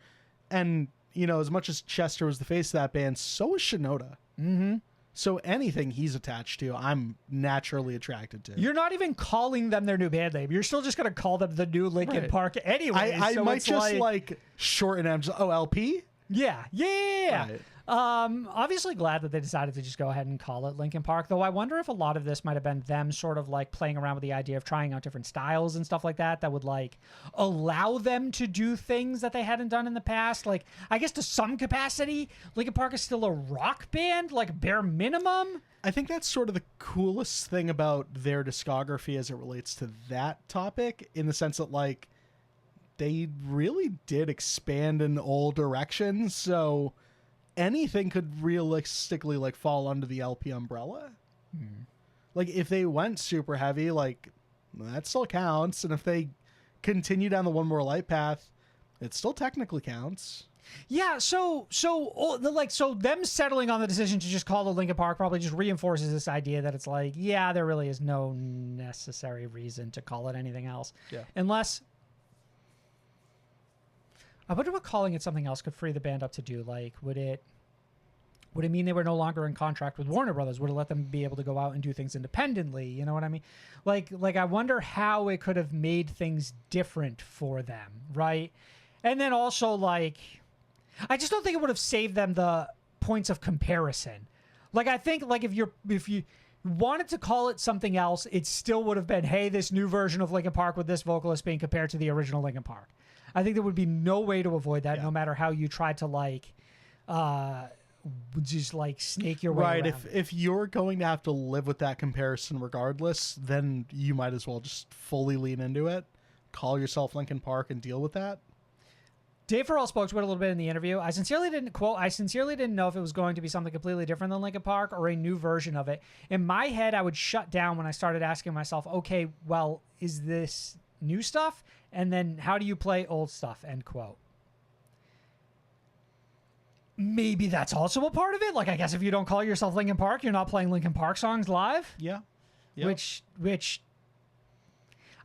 And, you know, as much as Chester was the face of that band, so is Shinoda. Mm-hmm. So anything he's attached to, I'm naturally attracted to. You're not even calling them their new band name. You're still just going to call them the new Linkin Right. Park anyway. I so might it's just like shorten it. Oh, LP? Yeah. Right. Obviously glad that they decided to just go ahead and call it Linkin Park, though I wonder if a lot of this might have been them sort of like playing around with the idea of trying out different styles and stuff like that would like allow them to do things that they hadn't done in the past. Like, I guess to some capacity, Linkin Park is still a rock band, like bare minimum. I think that's sort of the coolest thing about their discography as it relates to that topic, in the sense that, like, they really did expand in all directions, so anything could realistically like fall under the LP umbrella. Like, if they went super heavy, like, that still counts, and if they continue down the One More Light path, it still technically counts. Yeah, so them settling on the decision to just call it Linkin Park probably just reinforces this idea that it's like, yeah, there really is no necessary reason to call it anything else. Yeah. Unless, I wonder what calling it something else could free the band up to do. Like, would it mean they were no longer in contract with Warner Brothers? Would it let them be able to go out and do things independently? You know what I mean? Like I wonder how it could have made things different for them, right? And then also, like, I just don't think it would have saved them the points of comparison. Like, I think, like, if you wanted to call it something else, it still would have been, hey, this new version of Linkin Park with this vocalist being compared to the original Linkin Park. I think there would be no way to avoid that, no matter how you tried to, like, just, like, snake your way around. If you're going to have to live with that comparison regardless, then you might as well just fully lean into it, call yourself Linkin Park, and deal with that. Dave Farrell spoke to it a little bit in the interview. I sincerely didn't know if it was going to be something completely different than Linkin Park or a new version of it. In my head, I would shut down when I started asking myself, okay, well, is this new stuff? And then how do you play old stuff? End quote. Maybe that's also a part of it. Like, I guess if you don't call yourself Linkin Park, you're not playing Linkin Park songs live. Yeah. Yep. Which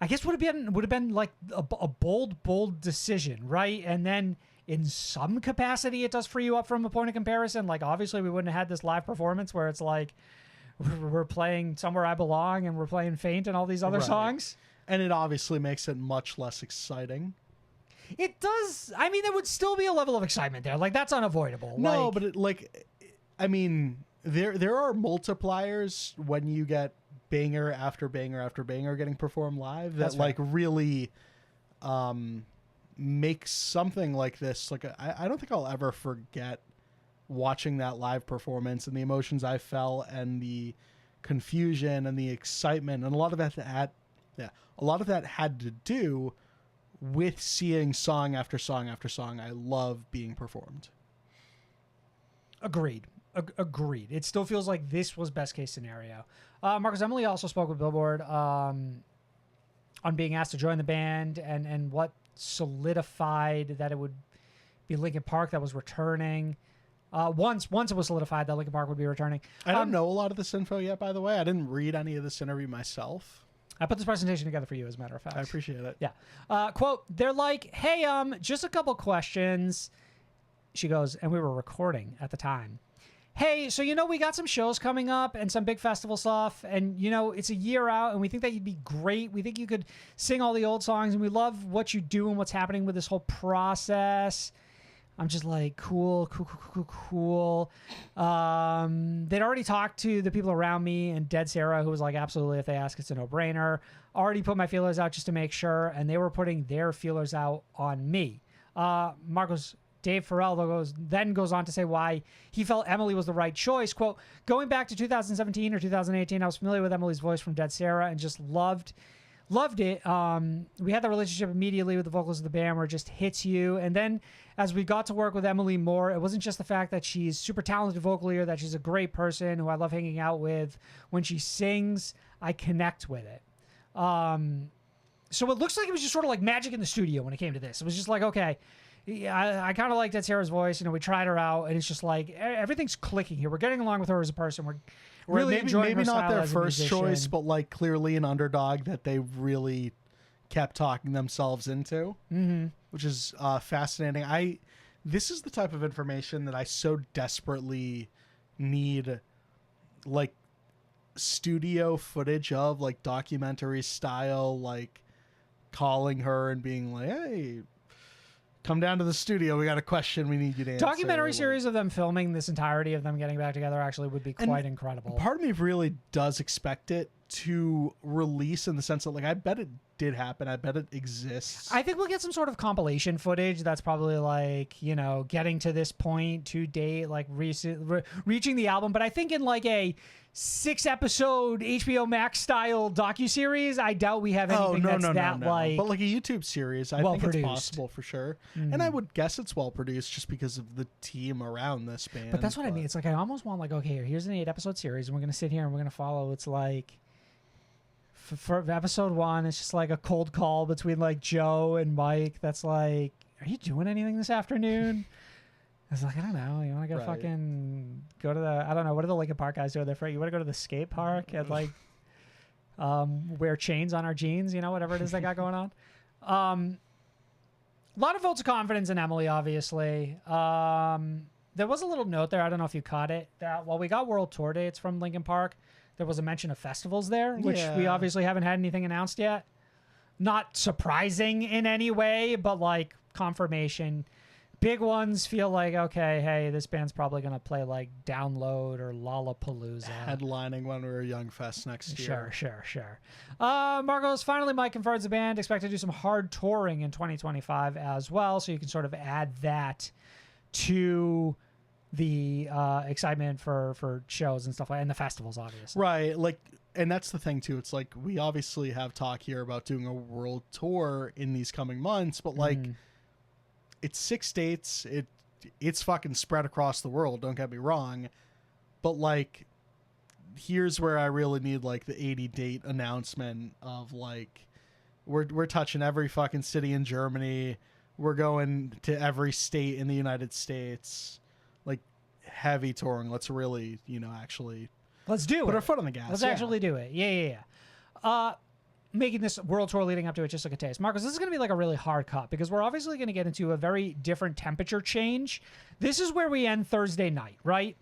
I guess would have been like a bold decision, right? And then in some capacity, it does free you up from a point of comparison. Like, obviously, we wouldn't have had this live performance where it's like we're playing Somewhere I Belong and we're playing Faint and all these other songs. And it obviously makes it much less exciting. It does. I mean, there would still be a level of excitement there. Like, that's unavoidable. No, like, but there are multipliers when you get banger after banger after banger getting performed live that like really makes something like this. Like, I don't think I'll ever forget watching that live performance and the emotions I felt and the confusion and the excitement, and a lot of that had to do with seeing song after song after song I love being performed. Agreed. It still feels like this was best case scenario. Marcus, Emily also spoke with Billboard on being asked to join the band and what solidified that it would be Linkin Park that was returning. Once it was solidified that Linkin Park would be returning. I don't know a lot of this info yet, by the way. I didn't read any of this interview myself. I put this presentation together for you, as a matter of fact. I appreciate it. Yeah. Quote, they're like, hey, just a couple questions. She goes, and we were recording at the time. Hey, so, we got some shows coming up and some big festival stuff. And, it's a year out and we think that you'd be great. We think you could sing all the old songs and we love what you do and what's happening with this whole process. I'm just like, cool. They'd already talked to the people around me and Dead Sarah, who was like, absolutely, if they ask, it's a no-brainer. Already put my feelers out just to make sure, and they were putting their feelers out on me. Dave Farrell then goes on to say why he felt Emily was the right choice. Quote, going back to 2017 or 2018, I was familiar with Emily's voice from Dead Sarah and just loved it. We had the relationship immediately with the vocals of the band where it just hits you. And then as we got to work with Emily more, it wasn't just the fact that she's super talented vocally or that she's a great person who I love hanging out with. When she sings, I connect with it. So it looks like it was just sort of like magic in the studio when it came to this. It was just like, okay, I kind of like Dead Sarah's voice. We tried her out and it's just like everything's clicking here. We're getting along with her as a person. really enjoying maybe her not style their as a first choice, musician. but like clearly an underdog that they really kept talking themselves into, which is fascinating. This is the type of information that I so desperately need, like studio footage of, like documentary style, like calling her and being like, hey, come down to the studio, we got a question we need you to answer. Documentary Like, series of them filming this entirety of them getting back together actually would be quite incredible. part of me really does expect it to release, in the sense that, like, I bet it did happen. I bet it exists. I think we'll get some sort of compilation footage that's probably like, you know, getting to this point to date, like reaching the album. But I think in like a 6-episode HBO Max style docuseries, I doubt we have anything like. But like a YouTube series, I well think produced. it's possible for sure. And I would guess it's well produced just because of the team around this band. But that's what I mean. It's like I almost want like, okay, here's an 8-episode series, and we're gonna sit here and we're gonna follow. It's like for episode 1, it's just like a cold call between like Joe and Mike. That's like, are you doing anything this afternoon? I was like, I don't know. You want to go fucking go to the, I don't know. What are the Linkin Park guys doing there for? You want to go to the skate park and like wear chains on our jeans, you know, whatever it is they got going on. A lot of votes of confidence in Emily, obviously. There was a little note there. I don't know if you caught it, that while we got world tour dates from Linkin Park, there was a mention of festivals there, which we obviously haven't had anything announced yet. Not surprising in any way, but like confirmation. Big ones feel like, okay, hey, this band's probably going to play like Download or Lollapalooza. Headlining when we were Young Fest next year. Sure. Marcos, finally, Mike confirms the band expect to do some hard touring in 2025 as well, so you can sort of add that to the excitement for shows and stuff like that, and the festivals, obviously. Right, like, and that's the thing too. It's like we obviously have talk here about doing a world tour in these coming months, but like it's 6 dates. It's fucking spread across the world. Don't get me wrong, but like here's where I really need like the 80 date announcement of like we're touching every fucking city in Germany. We're going to every state in the United States. Like heavy touring. Let's really, you know, actually let's do put it. our foot on the gas. Let's actually do it. Yeah. Making this world tour leading up to it just like a taste. Marcos, this is going to be like a really hard cut because we're obviously going to get into a very different temperature change. This is where we end Thursday night, right?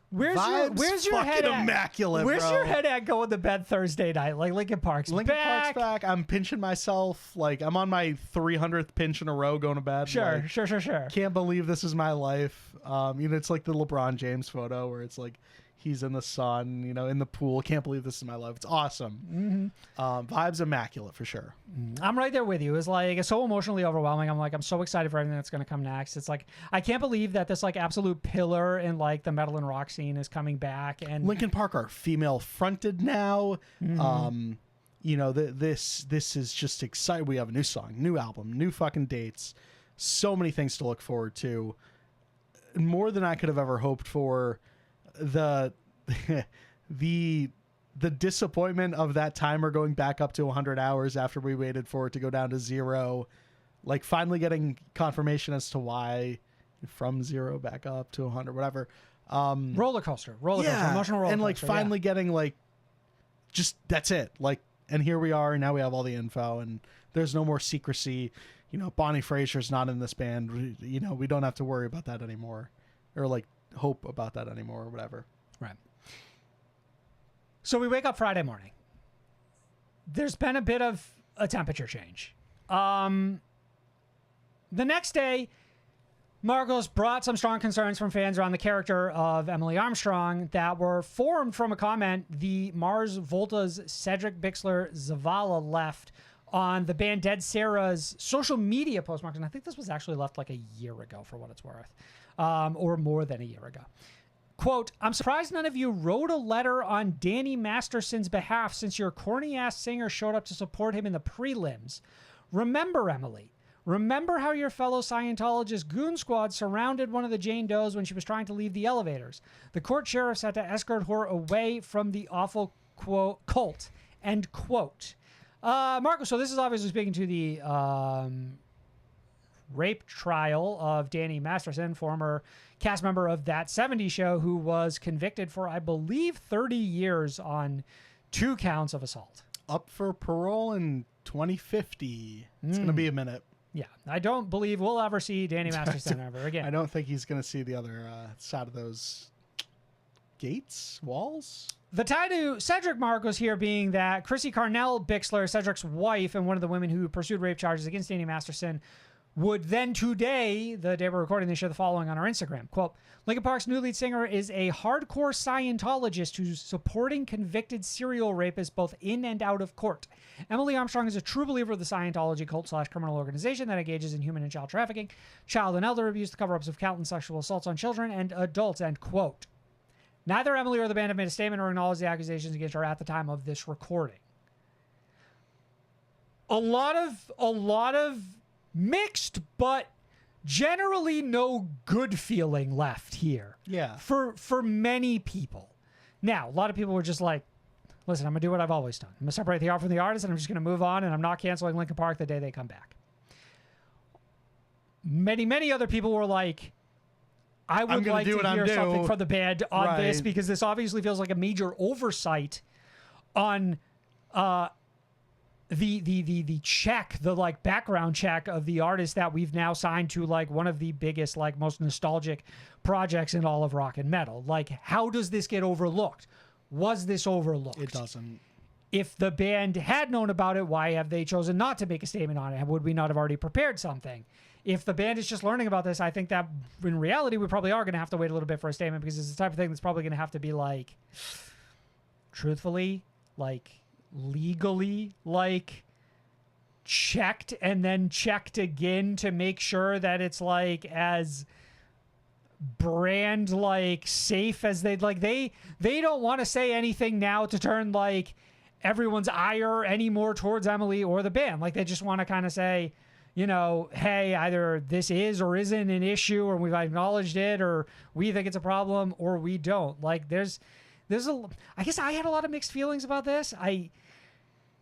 Where's your head at? Immaculate, Where's bro. your head at going to bed Thursday night? Like Linkin Park's back. I'm pinching myself. Like I'm on my 300th pinch in a row going to bed. Sure. Like, can't believe this is my life. You know, it's like the LeBron James photo where it's like he's in the sun, you know, in the pool. Can't believe this is my life. It's awesome. Vibes immaculate for sure. I'm right there with you. It's like, it's so emotionally overwhelming. I'm so excited for everything that's going to come next. It's like, I can't believe that this like absolute pillar in like the metal and rock scene is coming back. And Linkin Park are female fronted now. You know, this is just exciting. We have a new song, new album, new fucking dates. So many things to look forward to. More than I could have ever hoped for. The disappointment of that timer going back up to 100 hours after we waited for it to go down to 0, like finally getting confirmation as to why from 0 back up to 100, whatever. roller coaster, emotional roller and like coaster, finally getting like just that's it, like, and here we are, and now we have all the info and there's no more secrecy. You know, Bonnie Fraser's not in this band. You know, we don't have to worry about that anymore, or like hope about that anymore, or whatever. Right. So we wake up Friday morning. There's been a bit of a temperature change. The next day, Marcos brought some strong concerns from fans around the character of Emily Armstrong that were formed from a comment the Mars Volta's Cedric Bixler Zavala left on the band Dead Sarah's social media post. And I think this was actually left like a year ago, for what it's worth, or more than a year ago. Quote, I'm surprised none of you wrote a letter on Danny Masterson's behalf since your corny-ass singer showed up to support him in the prelims. Remember, Emily. Remember how your fellow Scientologist goon squad surrounded one of the Jane Does when she was trying to leave the elevators. The court sheriffs had to escort her away from the awful quote cult. End quote. Marco, so this is obviously speaking to the rape trial of Danny Masterson, former cast member of That 70s Show, who was convicted for, I believe, 30 years on 2 counts of assault. Up for parole in 2050. It's going to be a minute. Yeah, I don't believe we'll ever see Danny Masterson ever again. I don't think he's going to see the other side of those walls. The tie to Cedric Marcos here being that Chrissy Carnell Bixler, Cedric's wife and one of the women who pursued rape charges against Danny Masterson, would then today, the day we're recording, they share the following on our Instagram. Quote, Linkin Park's new lead singer is a hardcore Scientologist who's supporting convicted serial rapists both in and out of court. Emily Armstrong is a true believer of the Scientology cult/criminal organization that engages in human and child trafficking, child and elder abuse, the cover-ups of countless sexual assaults on children and adults, end quote. Neither Emily or the band have made a statement or acknowledged the accusations against her at the time of this recording. A lot of mixed, but generally no good feeling left here. Yeah. For many people. Now, a lot of people were just like, listen, I'm going to do what I've always done. I'm going to separate the art from the artist, and I'm just going to move on, and I'm not canceling Linkin Park the day they come back. Many other people were like, I would like to hear something from the band on this, because this obviously feels like a major oversight on the check, the like background check of the artist that we've now signed to like one of the biggest, like most nostalgic projects in all of rock and metal. Like, how does this get overlooked? Was this overlooked? It doesn't. If the band had known about it, why have they chosen not to make a statement on it? Would we not have already prepared something? If the band is just learning about this, I think that in reality, we probably are going to have to wait a little bit for a statement, because it's the type of thing that's probably going to have to be like, truthfully, like legally, like checked and then checked again to make sure that it's like as brand like safe as they'd like. They don't want to say anything now to turn like everyone's ire anymore towards Emily or the band. Like, they just want to kind of say, you know, hey, either this is or isn't an issue, or we've acknowledged it, or we think it's a problem, or we don't. Like, I guess I had a lot of mixed feelings about this.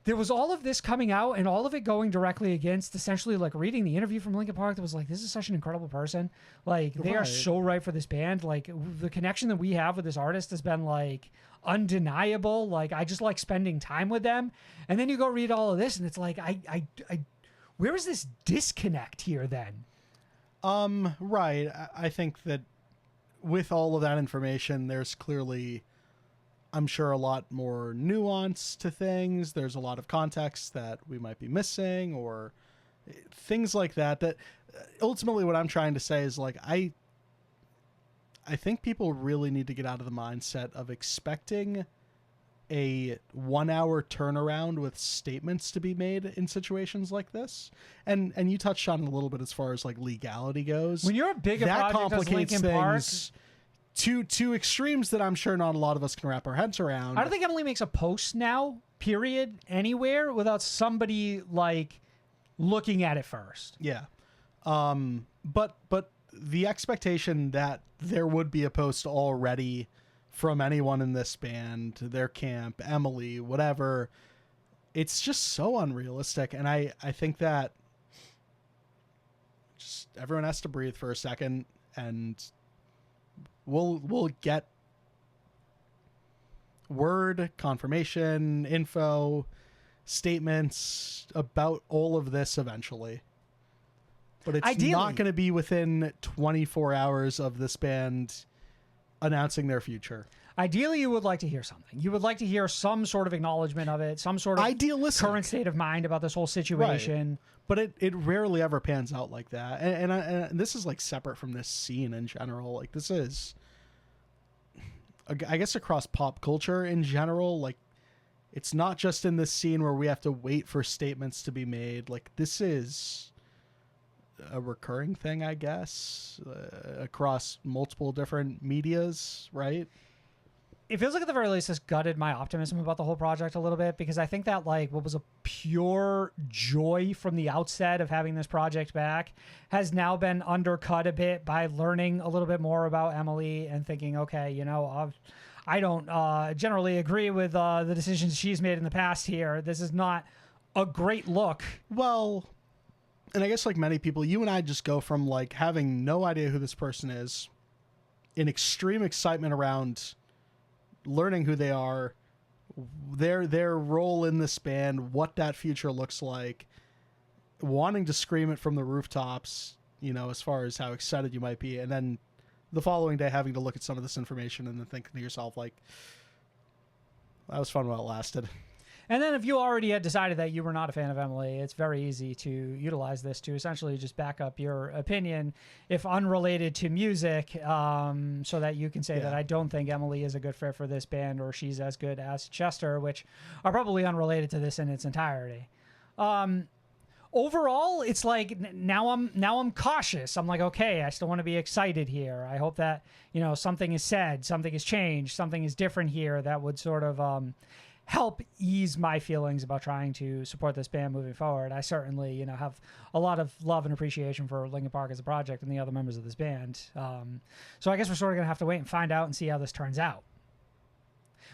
There was all of this coming out and all of it going directly against essentially like reading the interview from Linkin Park that was like, this is such an incredible person. Like, they are so right for this band. Like, the connection that we have with this artist has been like undeniable. Like, I just like spending time with them. And then you go read all of this and it's like, where is this disconnect here then? Right. I think that with all of that information, there's clearly, I'm sure, a lot more nuance to things. There's a lot of context that we might be missing, or things like that. That ultimately what I'm trying to say is like, I think people really need to get out of the mindset of expecting a 1 hour turnaround with statements to be made in situations like this. And you touched on it a little bit as far as like legality goes. When you're a big that project as complicates Linkin Park, things to extremes that I'm sure not a lot of us can wrap our heads around. I don't think Emily makes a post now, period, anywhere without somebody like looking at it first. Yeah. But the expectation that there would be a post already from anyone in this band, their camp, Emily, whatever, it's just so unrealistic. And I think that just everyone has to breathe for a second, and we'll get word, confirmation, info, statements about all of this eventually. But it's Ideally, not going to be within 24 hours of this band announcing their future. Ideally, you would like to hear something. You would like to hear some sort of acknowledgement of it, some sort of idealistic current state of mind about this whole situation. Right. But it rarely ever pans out like that. And this is like separate from this scene in general. Like, this is, I guess, across pop culture in general. Like, it's not just in this scene where we have to wait for statements to be made. Like, this is a recurring thing, I guess, across multiple different medias, right? It feels like at the very least this gutted my optimism about the whole project a little bit, because I think that like what was a pure joy from the outset of having this project back has now been undercut a bit by learning a little bit more about Emily and thinking, okay, you know, I don't generally agree with the decisions she's made in the past here. This is not a great look. Well, And I guess like many people, you and I just go from like having no idea who this person is, in extreme excitement around learning who they are, their role in this band, what that future looks like, wanting to scream it from the rooftops, you know, as far as how excited you might be, and then the following day having to look at some of this information and then thinking to yourself like, that was fun while it lasted. And then if you already had decided that you were not a fan of Emily, it's very easy to utilize this to essentially just back up your opinion, if unrelated to music, so that you can say that I don't think Emily is a good fit for this band, or she's as good as Chester, which are probably unrelated to this in its entirety. Overall, it's like now I'm cautious. I'm like, okay, I still want to be excited here. I hope that, you know, something is said, something is changed, something is different here that would sort of help ease my feelings about trying to support this band moving forward. I certainly, you know, have a lot of love and appreciation for Linkin Park as a project and the other members of this band. So I guess we're sort of going to have to wait and find out and see how this turns out.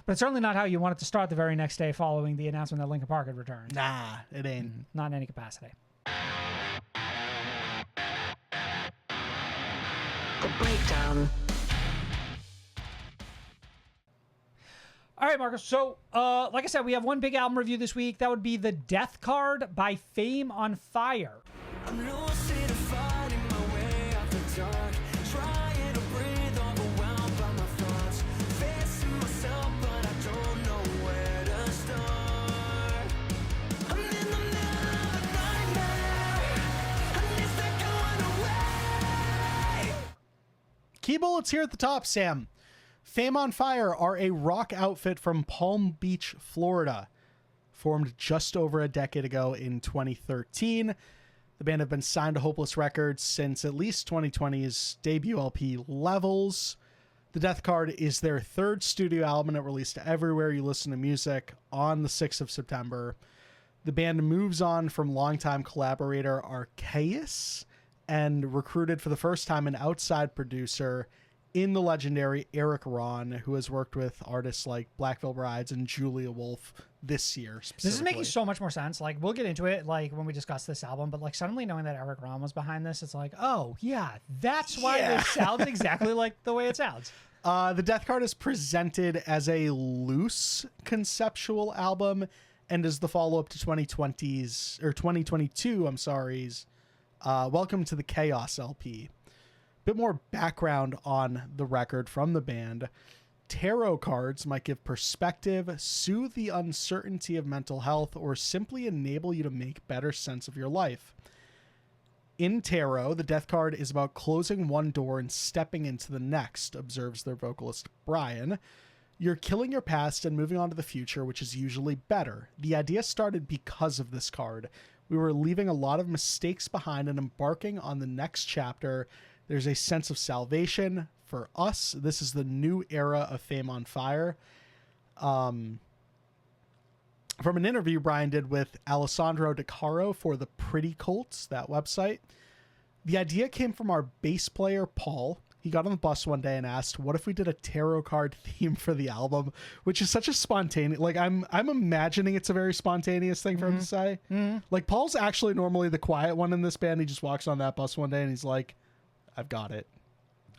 But it's certainly not how you want it to start the very next day following the announcement that Linkin Park had returned. Nah, it ain't. Not in any capacity. The Breakdown. All right, Marcus. So, like I said, we have one big album review this week. That would be The Death Card by Fame on Fire. Key bullets here at the top, Sam. Fame on Fire are a rock outfit from Palm Beach, Florida. Formed just over a decade ago in 2013. The band have been signed to Hopeless Records since at least 2020's debut LP, Levels. The Death Card is their third studio album and it released everywhere you listen to music on the 6th of September. The band moves on from longtime collaborator Arceus and recruited for the first time an outside producer in the legendary Eric Ron, who has worked with artists like Black Veil Brides and Julia Wolf this year. This is making so much more sense. Like, we'll get into it like when we discuss this album, but like suddenly knowing that Eric Ron was behind this, it's like, oh yeah, that's why this sounds exactly like the way it sounds. The Death Card is presented as a loose conceptual album and is the follow-up to 2022, Welcome to the Chaos LP. Bit more background on the record from the band. Tarot cards might give perspective, soothe the uncertainty of mental health, or simply enable you to make better sense of your life. In tarot, the Death Card is about closing one door and stepping into the next, observes their vocalist Brian. You're killing your past and moving on to the future, which is usually better. The idea started because of this card. We were leaving a lot of mistakes behind and embarking on the next chapter. There's a sense of salvation. For us, this is the new era of Fame on Fire. From an interview Brian did with Alessandro De Caro for the Pretty Colts, that website, the idea came from our bass player, Paul. He got on the bus one day and asked, what if we did a tarot card theme for the album? Which is such a spontaneous, like I'm imagining it's a very spontaneous thing for him to say. Like, Paul's actually normally the quiet one in this band. He just walks on that bus one day and he's like, I've got it.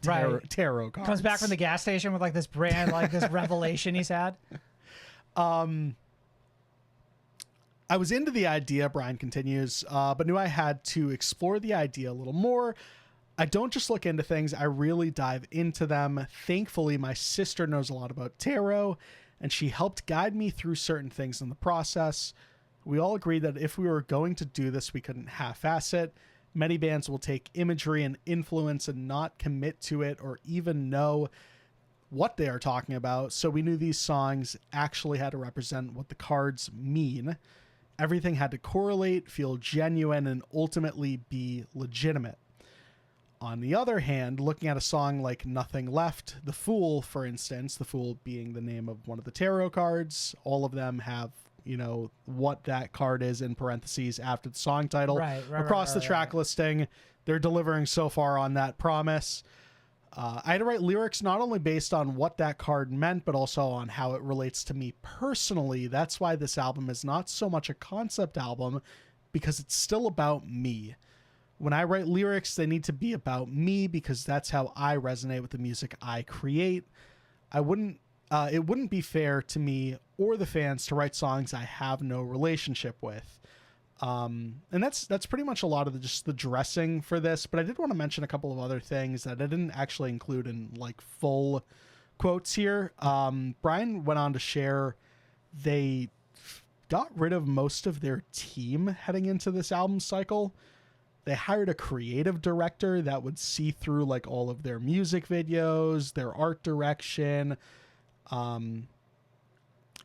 Tarot cards. Comes back from the gas station with like this brand, like this revelation he's had. I was into the idea, Brian continues, but knew I had to explore the idea a little more. I don't just look into things, I really dive into them. Thankfully, my sister knows a lot about tarot, and she helped guide me through certain things in the process. We all agreed that if we were going to do this, we couldn't half-ass it. Many bands will take imagery and influence and not commit to it or even know what they are talking about, so we knew these songs actually had to represent what the cards mean. Everything had to correlate, feel genuine, and ultimately be legitimate. On the other hand, looking at a song like Nothing Left, The Fool, for instance, The Fool being the name of one of the tarot cards, all of them have, you know, what that card is in parentheses after the song title. Across the track listing, they're delivering so far on that promise. I had to write lyrics not only based on what that card meant, but also on how it relates to me personally. That's why this album is not so much a concept album, because it's still about me. when I write lyrics, they need to be about me because that's how I resonate with the music I create. It wouldn't be fair to me or the fans to write songs I have no relationship with. And that's pretty much a lot of just the dressing for this, but I did want to mention a couple of other things that I didn't actually include in like full quotes here. Brian went on to share they got rid of most of their team heading into this album cycle. They hired a creative director that would see through like all of their music videos, their art direction,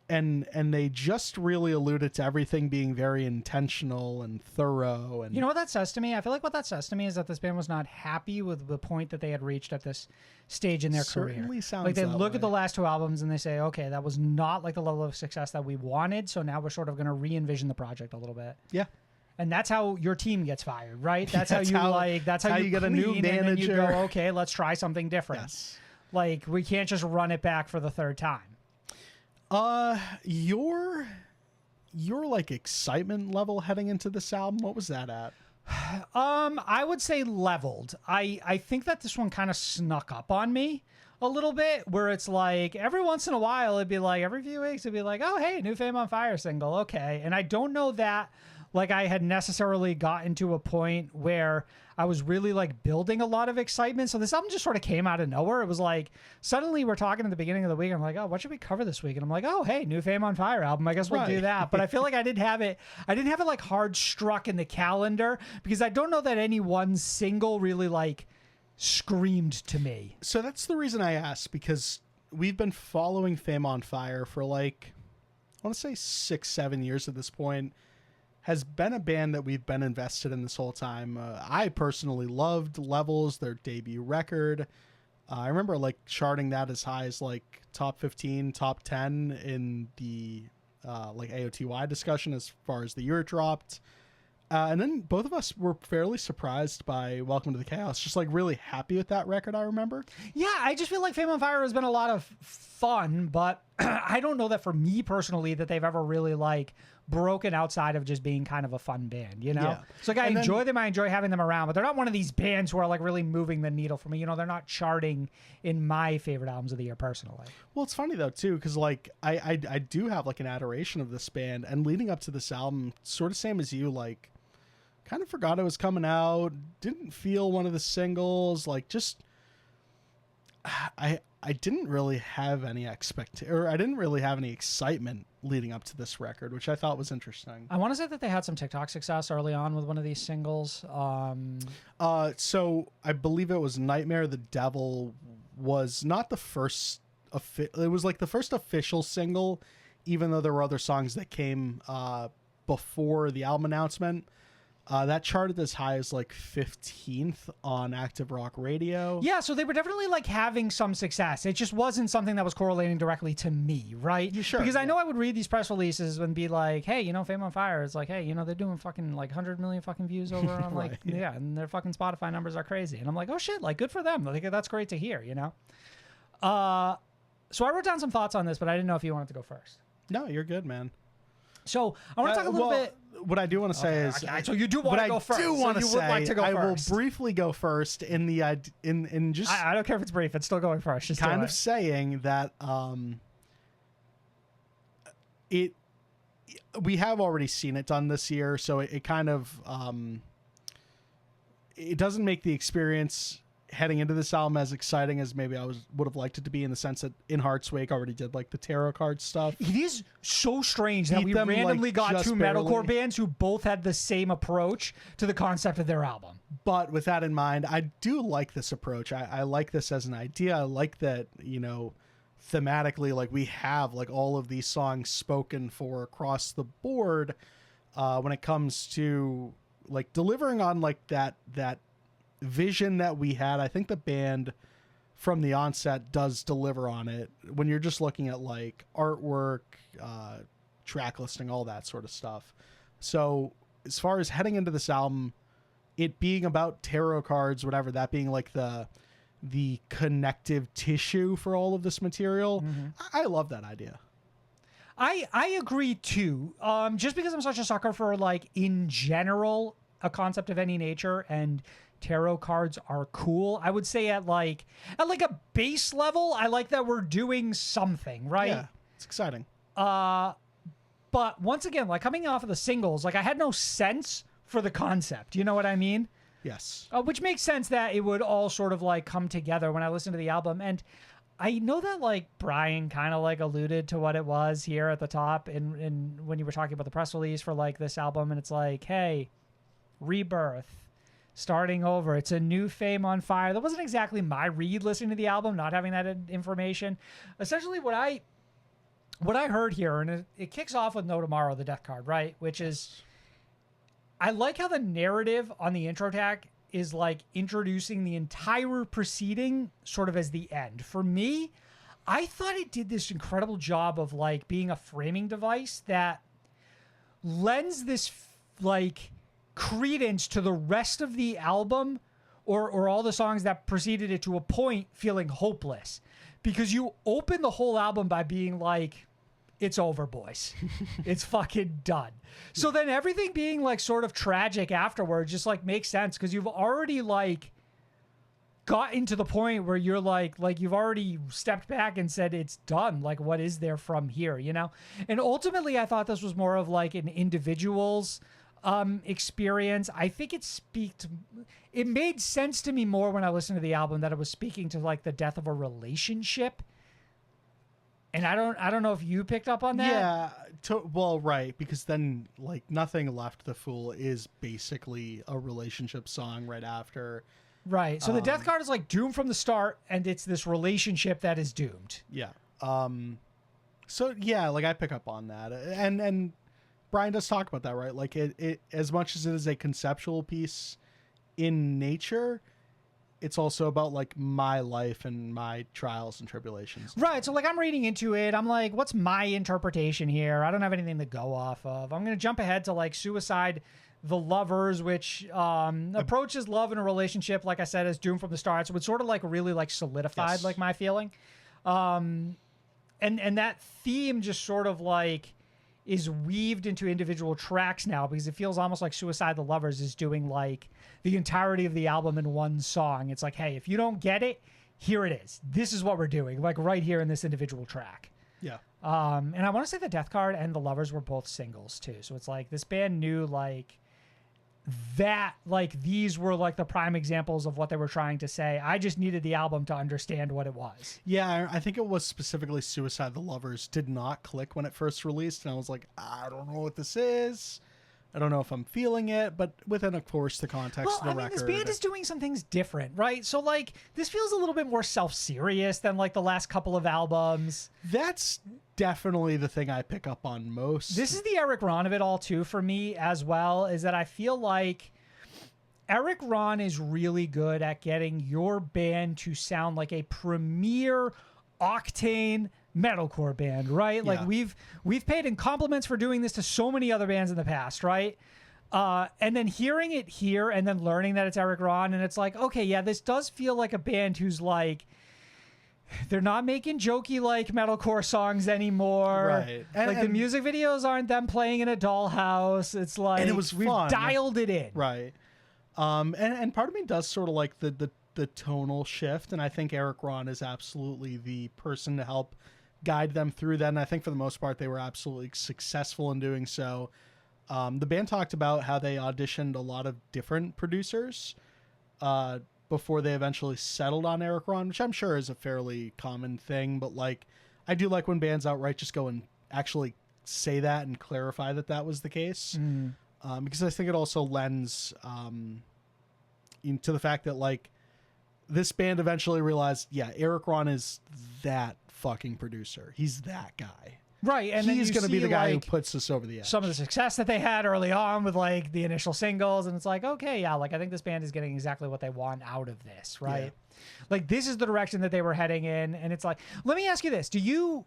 and they just really alluded to everything being very intentional and thorough. And You know what that says to me? I feel like what that says to me is that this band was not happy with the point that they had reached at this stage in their career. Certainly sounds like they that look at way. the last two albums and they say, okay, that was not like the level of success that we wanted. So now we're sort of going to re-envision the project a little bit. yeah, And that's how your team gets fired, right? That's That's how how- you that's how how you you get a new clean, and then you go, manager. okay, let's try something different. yes. Like we can't just run it back for the third time. Your like excitement level heading into this album, what was that at? I would say leveled. I think that this one kind of snuck up on me a little bit, where it's like every once in a while it'd be like every few weeks it'd be like, oh hey, new Fame on Fire single, okay. And I don't know that like I had necessarily gotten to a point where I was really like building a lot of excitement. So this album just sort of came out of nowhere. It was like suddenly we're talking at the beginning of the week. I'm like, oh, what should we cover this week? And I'm like, oh, hey, new Fame on Fire album. I guess we'll do Right. that. But I feel like I didn't have it like hard struck in the calendar because I don't know that any one single really like screamed to me. So that's the reason I asked, because we've been following Fame on Fire for like, I want to say 6-7 years at this point. Has been a band that we've been invested in this whole time. I personally loved Levels, their debut record. I remember like charting that as high as like top 15, top 10 in the like AOTY discussion as far as the year it dropped. And then both of us were fairly surprised by Welcome to the Chaos. Just like really happy with that record, I remember. Yeah, I just feel like Fame on Fire has been a lot of fun, but I don't know that for me personally that they've ever really like broken outside of just being kind of a fun band, you know? Yeah. So like I And then- enjoy them, I enjoy having them around, but they're not one of these bands who are like really moving the needle for me. You know, they're not charting in my favorite albums of the year personally. Well, it's funny though too, because like I do have like an adoration of this band, and leading up to this album, sort of same as you, like kind of forgot it was coming out, didn't feel one of the singles, like just I didn't really have any I didn't really have any excitement leading up to this record, which I thought was interesting. I want to say that they had some TikTok success early on with one of these singles. So I believe it was Nightmare of the Devil was not the first it was like the first official single, even though there were other songs that came before the album announcement. That charted as high as like 15th on Active Rock Radio. Yeah, so they were definitely like having some success. It just wasn't something that was correlating directly to me, right? Yeah, sure, Because I yeah. know I would read these press releases and be like, hey, you know, Fame on Fire. It's like, hey, you know, they're doing fucking like 100 million fucking views over on like, Right. yeah, and their fucking Spotify numbers are crazy. And I'm like, oh shit, like good for them. Like that's great to hear, you know? So I wrote down some thoughts on this, but I didn't know if you wanted to go first. No, you're good, man. So I want to talk a little well, bit. What I do want to say is, Okay, so you do what want to I go first. do So want to you say, would like to go I first. will briefly go first in the in just I don't care if it's brief. It's still going first. Just kind do of it. saying that we have already seen it done this year, so it kind of it doesn't make the experience heading into this album as exciting as maybe I would have liked it to be, in the sense that In Heart's Wake already did like the tarot card stuff. It is so strange that Beat we them, randomly like, got just two metalcore barely. bands who both had the same approach to the concept of their album. But with that in mind, I do like this approach. I like this as an idea. I like that, you know, thematically, like we have like all of these songs spoken for across the board when it comes to like delivering on like that vision that we had. I think the band from the onset does deliver on it when you're just looking at like artwork, track listing, all that sort of stuff. So as far as heading into this album, it being about tarot cards, whatever, that being like the connective tissue for all of this material, I love that idea. I agree too. Just because I'm such a sucker for like in general a concept of any nature, and tarot cards are cool. I would say at like a base level, I like that we're doing something, right? Yeah, it's exciting. But once again, like coming off of the singles, like I had no sense for the concept. You know what I mean? Yes. Which makes sense that it would all sort of like come together when I listened to the album. And I know that like Brian kind of like alluded to what it was here at the top and when you were talking about the press release for like this album, and it's like, hey, rebirth, starting over. It's a new Fame on Fire. That wasn't exactly my read listening to the album, not having that information. Essentially what I heard here, and it kicks off with No Tomorrow, the death card, right? Which is, I like how the narrative on the intro track is like introducing the entire proceeding sort of as the end. For me, I thought it did this incredible job of like being a framing device that lends this like credence to the rest of the album or all the songs that preceded it to a point feeling hopeless. Because you open the whole album by being like, it's over, boys. It's fucking done. So then everything being like sort of tragic afterwards just like makes sense because you've already like gotten to the point where you're like you've already stepped back and said it's done. Like, what is there from here, you know? And ultimately, I thought this was more of like an individual's experience. I think it made sense to me more when I listened to the album that it was speaking to like the death of a relationship. And I don't know if you picked up on that. Yeah, well, right, because then like Nothing Left the Fool is basically a relationship song right after. Right. So the death card is like doomed from the start, and it's this relationship that is doomed. Yeah. So yeah, like I pick up on that, and Brian does talk about that, right? Like it as much as it is a conceptual piece in nature, it's also about like my life and my trials and tribulations. Right. So like I'm reading into it. I'm like, what's my interpretation here? I don't have anything to go off of. I'm going to jump ahead to like Suicide the Lovers, which approaches love in a relationship, like I said, as doomed from the start. So it's sort of like really like solidified, Yes. like my feeling. And that theme just sort of like is weaved into individual tracks now because it feels almost like Suicide the Lovers is doing like the entirety of the album in one song. It's like, hey, if you don't get it, here it is. This is what we're doing, like right here in this individual track. Yeah. And I want to say the Death Card and the Lovers were both singles too. So it's like this band knew like that, like these were like the prime examples of what they were trying to say. I just needed the album to understand what it was. Yeah, I think it was specifically Suicide the Lovers did not click when it first released, and I was like, I don't know what this is. I don't know if I'm feeling it, but within, of course, the context of the record. This band is doing some things different, right? So, like, this feels a little bit more self-serious than, like, the last couple of albums. That's definitely the thing I pick up on most. This is the Eric Ron of it all, too, for me, as well, is that I feel like Eric Ron is really good at getting your band to sound like a premier octane metalcore band, right? Like we've paid in compliments for doing this to so many other bands in the past, right? And then hearing it here and then learning that it's Eric Ron, and it's like, okay, yeah, this does feel like a band who's like, they're not making jokey like metalcore songs anymore. Right. Like the music videos aren't them playing in a dollhouse. It's like, and it was we've fun. dialed it in. Right. And part of me does sort of like the tonal shift, and I think Eric Ron is absolutely the person to help guide them through that, and I think for the most part they were absolutely successful in doing so. The band talked about how they auditioned a lot of different producers before they eventually settled on Eric Ron, which I'm sure is a fairly common thing, but like I do like when bands outright just go and actually say that and clarify that that was the case, because I think it also lends into the fact that like this band eventually realized, yeah, Eric Ron is that fucking producer. He's that guy. Right. And he's going to be the guy who like, puts us over the edge. some of the success that they had early on with like the initial singles, and it's like, okay, yeah, like I think this band is getting exactly what they want out of this, right? Yeah. Like this is the direction that they were heading in, and it's like, let me ask you this: do you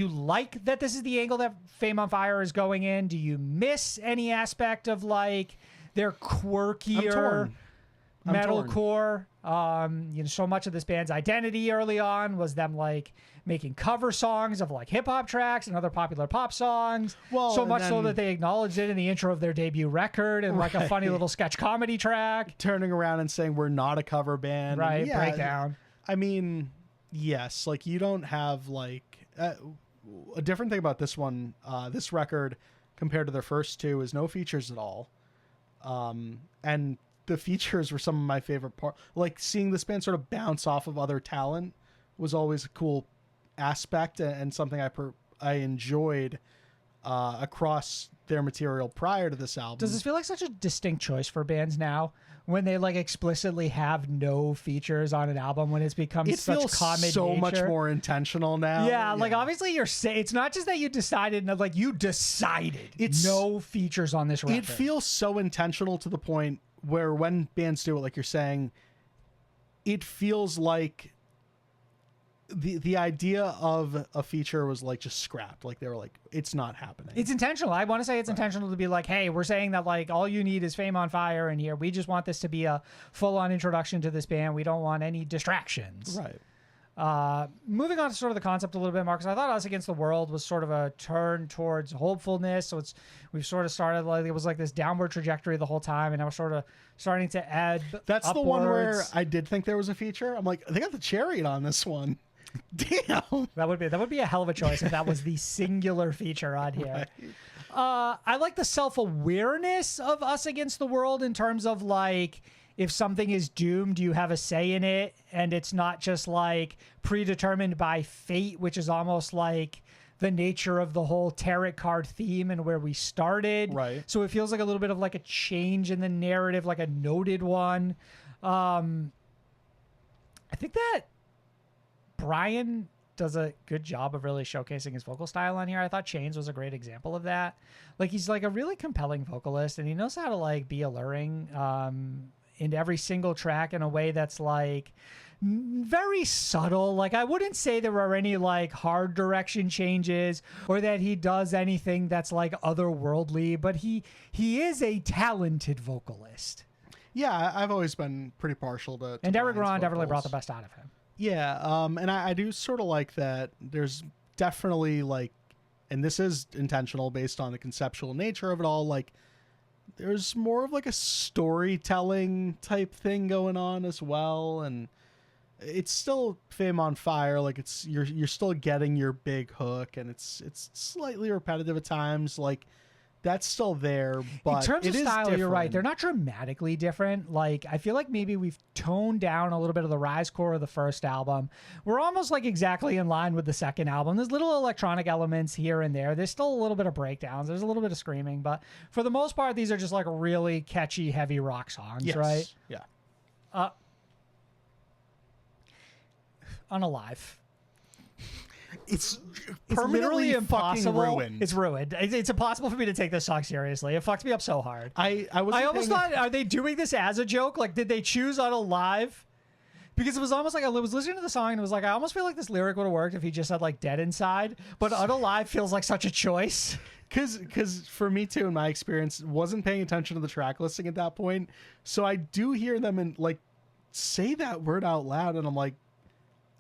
like that this is the angle that Fame on Fire is going in? Do you miss any aspect of like their quirkier? I'm torn. torn. metalcore. So much of this band's identity early on was them like making cover songs of like hip hop tracks and other popular pop songs. Well, so and much so then- that they acknowledged it in the intro of their debut record and like a funny Right. little sketch comedy track. Turning around and saying we're not a cover band. And Right, yeah, breakdown. I mean, yes, like you don't have like a different thing about this one, this record compared to their first two is no features at all. And the features were some of my favorite part. Like seeing this band sort of bounce off of other talent was always a cool aspect and something I enjoyed across their material prior to this album. Does this feel like such a distinct choice for bands now when they like explicitly have no features on an album when it's become it such feels common so nature? much more intentional now. Yeah, like obviously you're saying it's not just that you decided, like you decided It's- no features on this record. It feels so intentional to the point where when bands do it, like you're saying, it feels like the idea of a feature was like just scrapped. Like they were like, it's not happening. It's intentional. I want to say it's intentional to be like, hey, we're saying that like all you need is Fame on Fire in here. We just want this to be a full-on introduction to this band. We don't want any distractions. right. Moving on to sort of the concept a little bit, Marcus, I thought Us Against the World was sort of a turn towards hopefulness. So we've sort of started like it was like this downward trajectory the whole time, and now we're sort of starting to add. That's the one where upwards. I did think there was a feature. I'm like, they got the chariot on this one. Damn. That would be a hell of a choice if that was the singular feature on here. I like the self-awareness of Us Against the World in terms of like if something is doomed, you have a say in it, and it's not just like predetermined by fate, which is almost like the nature of the whole tarot card theme and where we started. Right. So it feels like a little bit of like a change in the narrative, like a noted one. I think that Brian does a good job of really showcasing his vocal style on here. I thought Chains was a great example of that. Like he's like a really compelling vocalist, and he knows how to like be alluring in every single track in a way that's like very subtle. Like I wouldn't say there are any like hard direction changes or that he does anything that's like otherworldly, but he is a talented vocalist. Yeah, I've always been pretty partial to And Derek Brian's Ron definitely brought vocals. the best out of him. Yeah, and I do sort of like that. There's definitely like, and this is intentional based on the conceptual nature of it all. Like, there's more of like a storytelling type thing going on as well, and it's still Fame on Fire. Like it's you're still getting your big hook, and it's slightly repetitive at times. Like that's still there, but in terms it of is style, you're right. different. They're not dramatically different. Like I feel like maybe we've toned down a little bit of the rise core of the first album. We're almost like exactly in line with the second album. There's little electronic elements here and there. There's still a little bit of breakdowns. There's a little bit of screaming, but for the most part, these are just like really catchy, heavy rock songs, Yes. right? Yeah. Unalive. It's It's literally permanently impossible. fucking ruined. It's ruined. It's impossible for me to take this song seriously. It fucks me up so hard. I I almost thought, are they doing this as a joke? Like, did they choose Unalive? Because it was almost like I was listening to the song and it was like, I almost feel like this lyric would have worked if he just had like Dead Inside, but Unalive feels like such a choice. Because for me too, in my experience, wasn't paying attention to the track listing at that point. So I do hear them and like say that word out loud, and I'm like,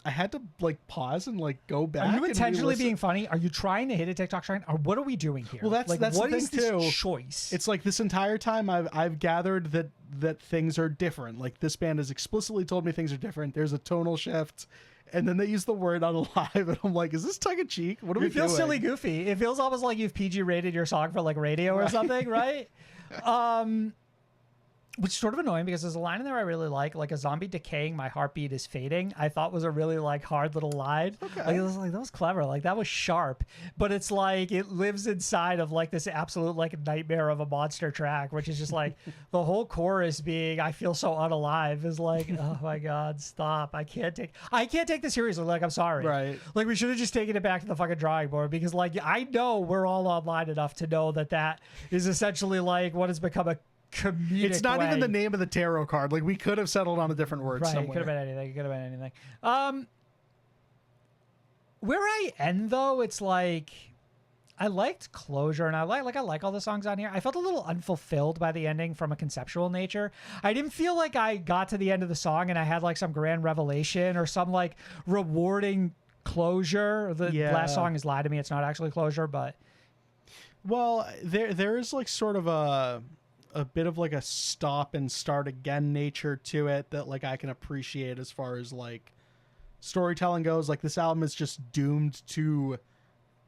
I had to like pause and like go back. Are you and intentionally re-listen. being funny? Are you trying to hit a TikTok trend? Or what are we doing here? Well, that's like, the what thing is this too. choice? It's like this entire time I've gathered that things are different. Like this band has explicitly told me things are different. There's a tonal shift, and then they use the word Unalive, and I'm like, is this tongue in cheek? What are we it feels doing? silly goofy. It feels almost like you've PG rated your song for like radio or something, right? Which is sort of annoying because there's a line in there I really like a zombie decaying, my heartbeat is fading. I thought was a really like hard little line. Okay. Like it was like that was clever. Like that was sharp. But it's like it lives inside of like this absolute like nightmare of a monster track, which is just like the whole chorus being I feel so unalive is like, oh my God, stop. I can't take this seriously. Like I'm sorry. Right. Like we should have just taken it back to the fucking drawing board because like I know we're all online enough to know that is essentially like what has become a comedic It's not even way. the name of the tarot card. Like we could have settled on a different word Right, it somewhere. could have been anything. It could have been anything. Where I end though, it's like I liked Closure, and I like all the songs on here. I felt a little unfulfilled by the ending from a conceptual nature. I didn't feel like I got to the end of the song and I had like some grand revelation or some like rewarding closure. The last song is Lie to Me. It's not actually closure, but Well, there is like sort of a bit of like a stop and start again nature to it that like I can appreciate as far as like storytelling goes. Like this album is just doomed to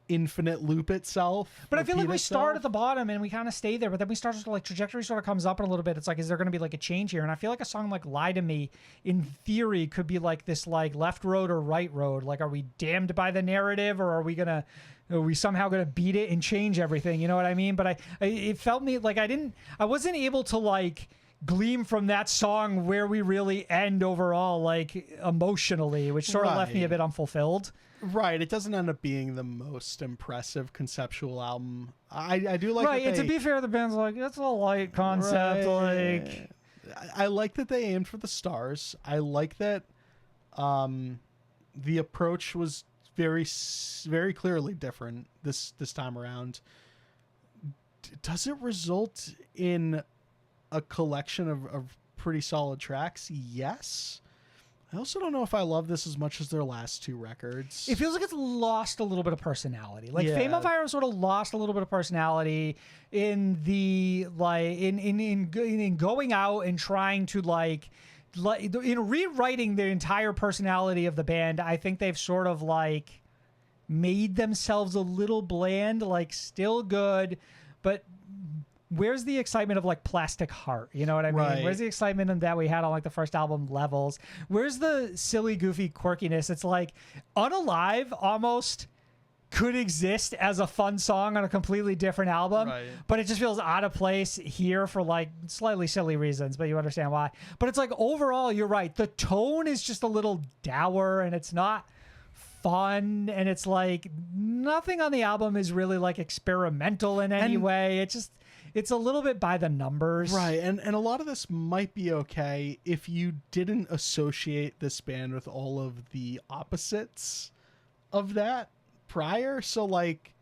infinite loop itself. But I feel like repeat we start itself. at the bottom and we kind of stay there, but then we start to like trajectory sort of comes up a little bit. It's like, is there going to be like a change here? And I feel like a song like Lie to Me in theory could be like this like left road or right road. Like, are we damned by the narrative or are we somehow going to beat it and change everything? You know what I mean? But it felt me like I wasn't able to like glean from that song where we really end overall, like emotionally, which sort of left me a bit unfulfilled. Right, it doesn't end up being the most impressive conceptual album. I do like Right, that and to be fair, the band's like, it's a light concept, like... I like that they aimed for the stars. I like that the approach was very clearly different this time around. Does it result in a collection of pretty solid tracks? Yes. I also don't know if I love this as much as their last two records. It feels like it's lost a little bit of personality. Like Yeah. Fame on Fire sort of lost a little bit of personality in the like in going out and trying to like in rewriting the entire personality of the band. I think they've sort of like made themselves a little bland, like still good, but where's the excitement of like Plastic Heart? You know what I mean? Right. Where's the excitement that we had on like the first album Levels? Where's the silly, goofy quirkiness? It's like Unalive almost could exist as a fun song on a completely different album, Right. but it just feels out of place here for like slightly silly reasons, but you understand why. But it's like overall, you're right. The tone is just a little dour and it's not fun, and it's like nothing on the album is really like experimental in any way. It's a little bit by the numbers. Right, and a lot of this might be okay if you didn't associate this band with all of the opposites of that prior. So, like,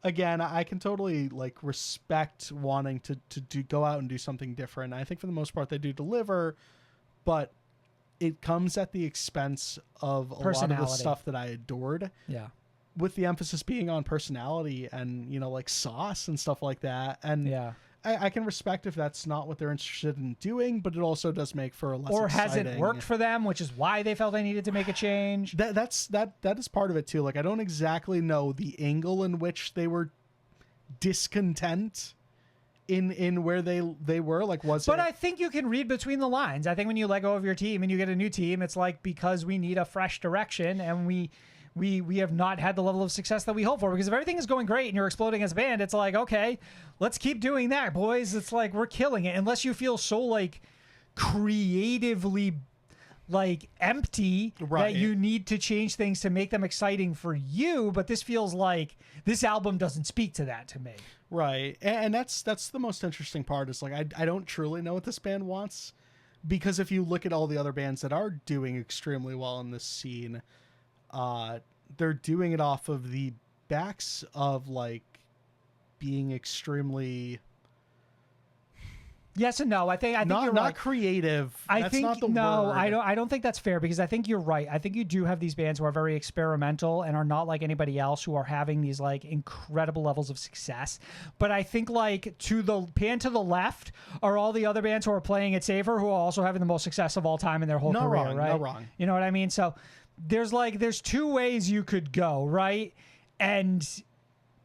again, I can totally, like, respect wanting to go out and do something different. I think for the most part they do deliver, but it comes at the expense of a lot of the Personality. stuff that I adored. Yeah. With the emphasis being on personality and, you know, like sauce and stuff like that. And Yeah. I can respect if that's not what they're interested in doing, but it also does make for a less Or exciting... hasn't worked for them, which is why they felt they needed to make a change. That is part of it too. Like, I don't exactly know the angle in which they were discontent in where they were. Like, was But it... I think you can read between the lines. I think when you let go of your team and you get a new team, it's like because we need a fresh direction and we have not had the level of success that we hope for. Because if everything is going great and you're exploding as a band, it's like, okay, let's keep doing that, boys. It's like we're killing it. Unless you feel so like creatively like empty Right. that you need to change things to make them exciting for you. But this feels like this album doesn't speak to that to me. Right. And that's the most interesting part is like, I don't truly know what this band wants, because if you look at all the other bands that are doing extremely well in this scene, they're doing it off of the backs of like being extremely Yes and no. I think you're not right. creative. That's think not the no, word. I don't think that's fair, because I think you're right. I think you do have these bands who are very experimental and are not like anybody else, who are having these like incredible levels of success. But I think like to the left are all the other bands who are playing it safer, who are also having the most success of all time in their whole No career, wrong, right? no wrong. You know what I mean? So there's two ways you could go, right? And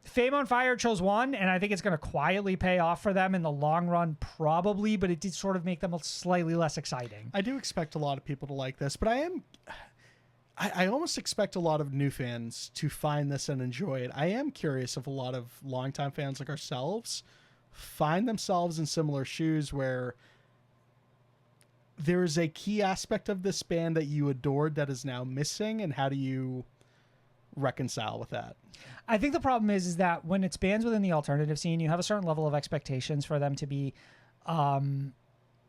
Fame on Fire chose one, and I think it's going to quietly pay off for them in the long run, probably, but it did sort of make them slightly less exciting. I do expect a lot of people to like this, but I almost expect a lot of new fans to find this and enjoy it. I am curious if a lot of longtime fans like ourselves find themselves in similar shoes where there is a key aspect of this band that you adored that is now missing, and how do you reconcile with that? I think the problem is that when it's bands within the alternative scene, you have a certain level of expectations for them to be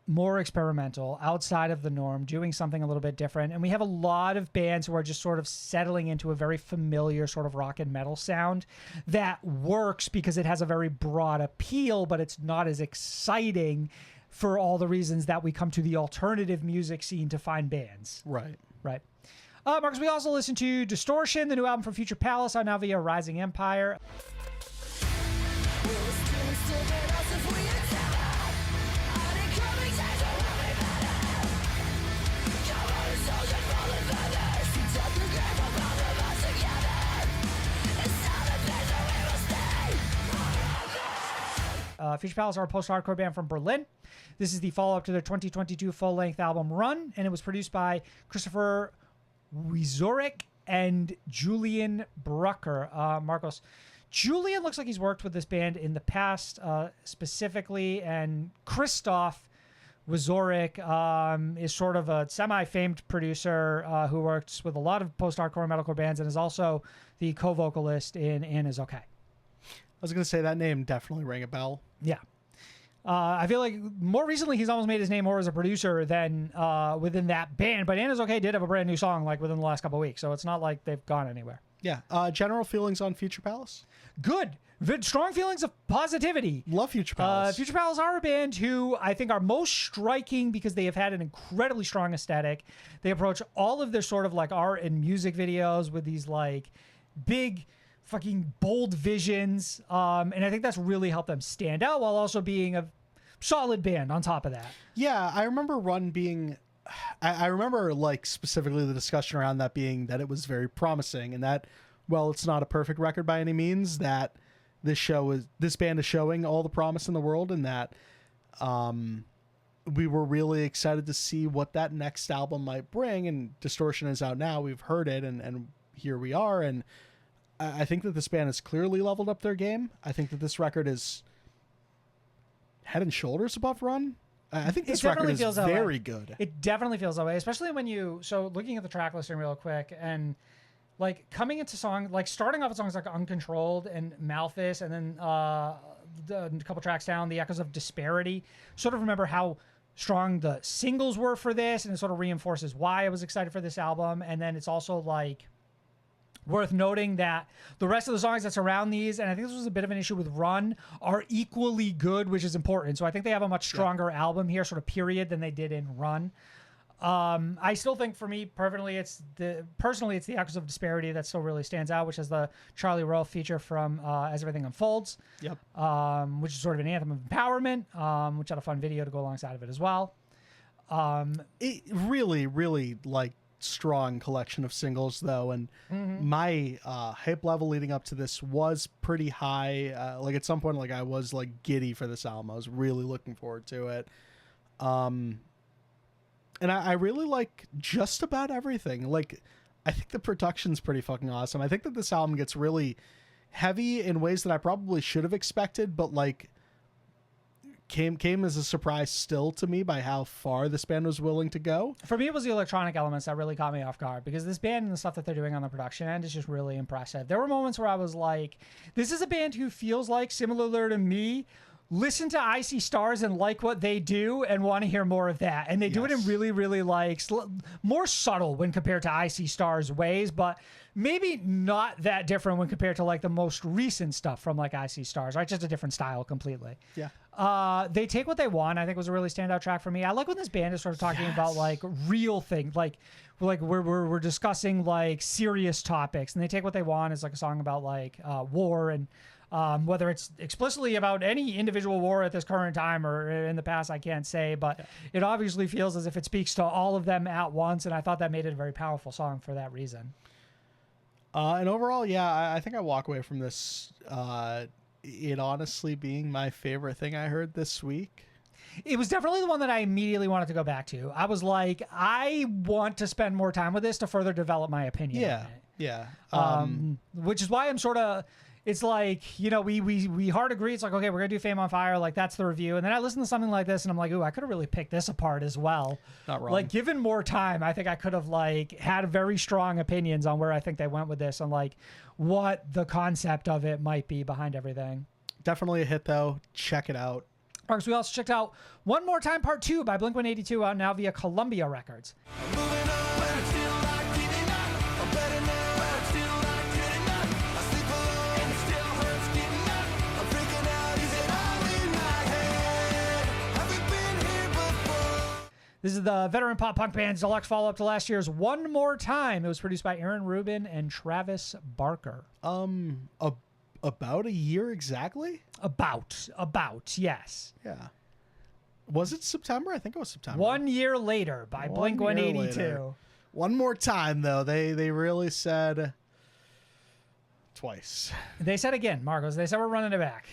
more experimental, outside of the norm, doing something a little bit different. And we have a lot of bands who are just sort of settling into a very familiar sort of rock and metal sound that works because it has a very broad appeal, but it's not as exciting for all the reasons that we come to the alternative music scene to find bands. Right. Right. Marcus, we also listened to Distortion, the new album from Future Palace, out now via Rising Empire. Future Palace are a post-hardcore band from Berlin. This is the follow-up to their 2022 full-length album Run, and it was produced by Christopher Wiezorek and Julian Brucker. Marcos, Julian looks like he's worked with this band in the past, specifically, and Christoph Wiezorek is sort of a semi-famed producer who works with a lot of post-hardcore and metalcore bands and is also the co-vocalist in Anna's Okay. I was going to say that name definitely rang a bell. Yeah. I feel like more recently he's almost made his name more as a producer than within that band. But Anna's Okay did have a brand new song like within the last couple of weeks, so it's not like they've gone anywhere. Yeah. General feelings on Future Palace? Good. Strong feelings of positivity. Love Future Palace. Future Palace are a band who I think are most striking because they have had an incredibly strong aesthetic. They approach all of their sort of like art and music videos with these like big fucking bold visions. And I think that's really helped them stand out while also being a solid band on top of that. Yeah, I remember Run being... I remember like specifically the discussion around that being that it was very promising and that, well, it's not a perfect record by any means, that this band is showing all the promise in the world, and that we were really excited to see what that next album might bring. And Distortion is out now. We've heard it, and here we are. And I think that this band has clearly leveled up their game. I think that this record is head and shoulders above Run. I think this record is very good. It definitely feels that way, especially when looking at the track listing real quick and like coming into songs, like starting off with songs like Uncontrolled and Malthus, and then a couple tracks down, The Echoes of Disparity. Sort of remember how strong the singles were for this, and it sort of reinforces why I was excited for this album. And then it's also like worth noting that the rest of the songs that surround these, and I think this was a bit of an issue with Run, are equally good, which is important. So I think they have a much stronger album here, sort of period, than they did in Run. I still think for me, personally, it's the Echoes of Disparity that still really stands out, which is the Charlie Roth feature from As Everything Unfolds. Yep. Which is sort of an anthem of empowerment, which had a fun video to go alongside of it as well. It really, really like strong collection of singles though, and my hype level leading up to this was pretty high. Like at some point, like I was like giddy for this album. I was really looking forward to it. And I really like just about everything. Like, I think the production's pretty fucking awesome. I think that this album gets really heavy in ways that I probably should have expected, but like came as a surprise still to me by how far this band was willing to go. For me, it was the electronic elements that really caught me off guard, because this band and the stuff that they're doing on the production end is just really impressive. There were moments where I was like, this is a band who feels like, similar to me, listen to I See Stars and like what they do and want to hear more of that. And they do it in really, really like more subtle when compared to I See Stars ways, but maybe not that different when compared to like the most recent stuff from like I See Stars, right? Just a different style completely. Yeah. They Take What They Want, I think, was a really standout track for me. I like when this band is sort of talking about like real things, like we're discussing like serious topics, and They Take What They Want is like a song about like war, and whether it's explicitly about any individual war at this current time or in the past, I can't say, but it obviously feels as if it speaks to all of them at once, and I thought that made it a very powerful song for that reason. And overall, yeah, I think I walk away from this it honestly being my favorite thing I heard this week. It was definitely the one that I immediately wanted to go back to. I was like, I want to spend more time with this to further develop my opinion. Yeah, on it. yeah. Which is why I'm sort of... It's like, you know, we hard agree. It's like, okay, we're going to do Fame on Fire. Like, that's the review. And then I listen to something like this and I'm like, ooh, I could have really picked this apart as well. Not wrong. Like, given more time, I think I could have, like, had very strong opinions on where I think they went with this and, like, what the concept of it might be behind everything. Definitely a hit, though. Check it out. Marcus, we also checked out One More Time Part 2 by Blink-182 out now via Columbia Records. This is the veteran pop punk band's deluxe follow-up to last year's One More Time. It was produced by Aaron Rubin and Travis Barker. About a year exactly? About, yes. Yeah. Was it September? I think it was September. 1 year later by Blink-182. One more time, though. They really said twice. They said again, Marcos. They said we're running it back.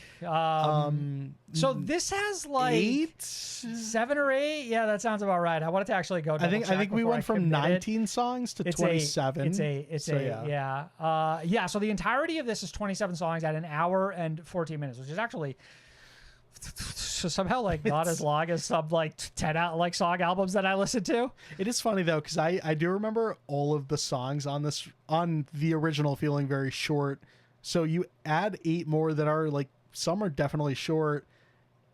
So this has like 8? 7 or 8. Yeah, that sounds about right. I wanted to actually go. I think we went from 19 songs to 27. It's 8. Yeah. So the entirety of this is 27 songs at an hour and 14 minutes, which is actually somehow like not as long as some like 10 out like song albums that I listen to. It is funny though, because I do remember all of the songs on the original feeling very short. So you add 8 more that are like, some are definitely short.